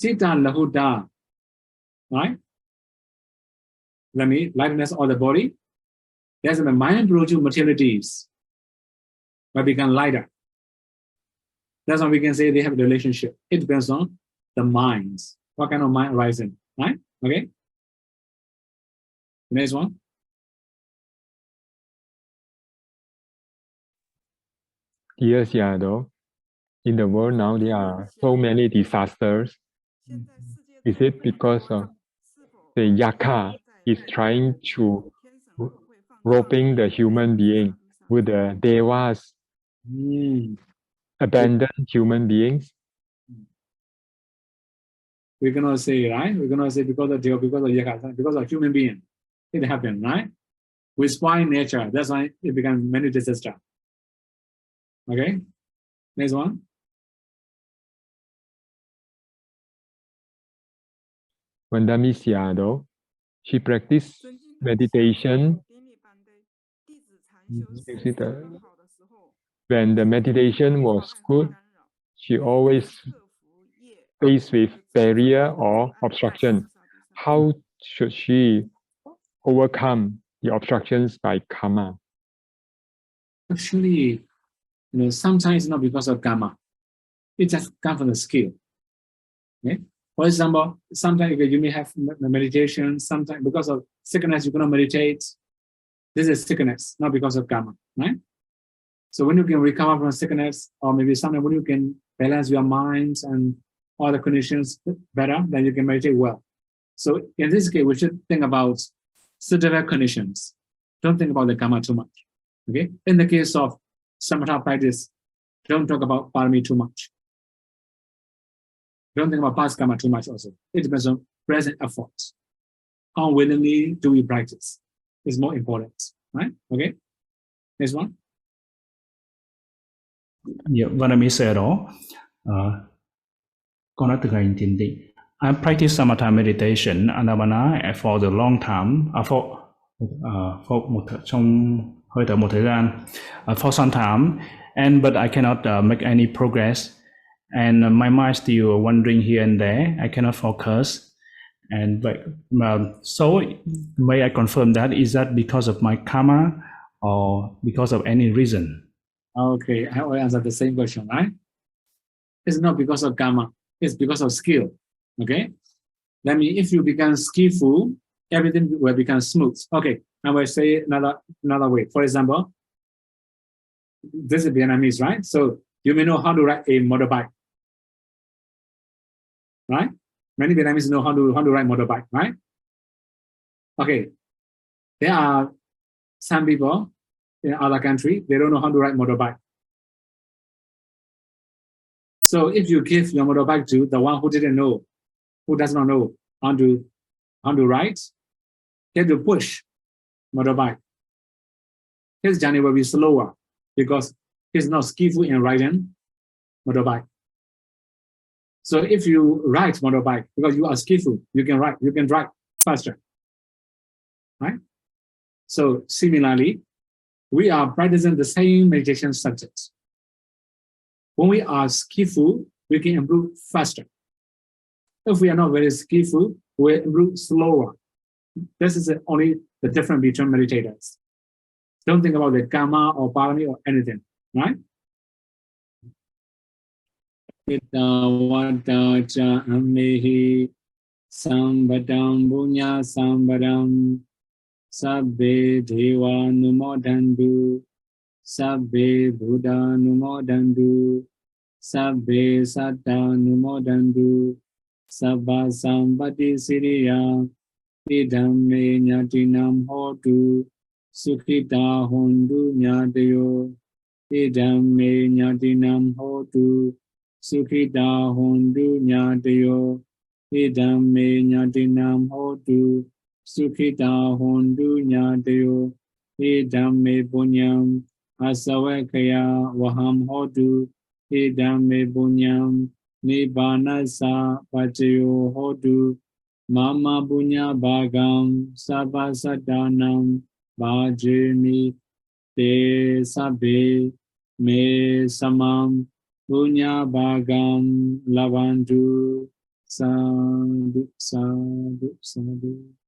Chitta Lahuda, right? Let me lightness of the body. There's the mind produce materialities, but become lighter. That's why we can say they have a relationship. It depends on the minds. What kind of mind rising, right? Okay. Next one. Yes, yeah, though. In the world now, there are so many disasters. Is it because of the Yaka is trying to roping the human being with the Devas abandon human beings? We cannot say, right? We cannot say because of Yaka, because of human being. It happened, right? We spoil nature. That's why it becomes many disasters. Okay. Next one. Vandamisya, though, she practiced meditation. When the meditation was good, she always faced with barrier or obstruction. How should she overcome the obstructions by karma? Actually, sometimes not because of karma. It just comes from the skill. Okay? For example, sometimes you may have meditation, sometimes because of sickness, you cannot meditate. This is sickness, not because of karma, right? So when you can recover from sickness, or maybe sometimes when you can balance your minds and all the conditions better, then you can meditate well. So in this case, we should think about severe conditions. Don't think about the karma too much. Okay? In the case of samatha practice, don't talk about parami too much. Don't think about past karma too much also. It depends on present efforts. How willingly do we practice is more important, right? Okay? Next one. Yeah, Vanami said all. I practice samatha meditation Anapana for the long time, for some time, but I cannot make any progress, and my mind still wandering here and there. I cannot focus, so may I confirm that is that because of my karma or because of any reason? Okay, I will answer the same question, right? It's not because of karma, it's because of skill. Okay? That means if you become skillful, everything will become smooth. Okay, I will say another way. For example, this is Vietnamese, right? So you may know how to ride a motorbike. Right? Many Vietnamese know how to ride motorbike, right? Okay. There are some people in other country, they don't know how to ride motorbike. So if you give your motorbike to the one who didn't know, who does not know how to ride, he has to push motorbike. His journey will be slower because he's not skillful in riding motorbike. So if you ride motorbike, because you are skillful, you can ride, you can drive faster, right? So similarly, we are practicing the same meditation subjects. When we are skillful, we can improve faster. If we are not very skillful, we improve slower. This is only the difference between meditators. Don't think about the karma or parami or anything, right? Itawata amehi sambadam bunya sambadam sabbe deva numodandu sabbe buddha numodandu sabbe satta numodandu sabba sambati siriya idam me nyatinam hotu sukhita hondu nyatayo idam me nyatinam hotu Sukhita hondu nyatayo idam me nyatinam hotu Sukhita hondu nyatayo idam me punyam asavakaya vaham hotu idam me punyam nibbanasa pachayo hotu Mama punya bhagam sabhasadanam bhajami te sabbe me samam punya bhagam lavantu sadhu sadhu sadhu.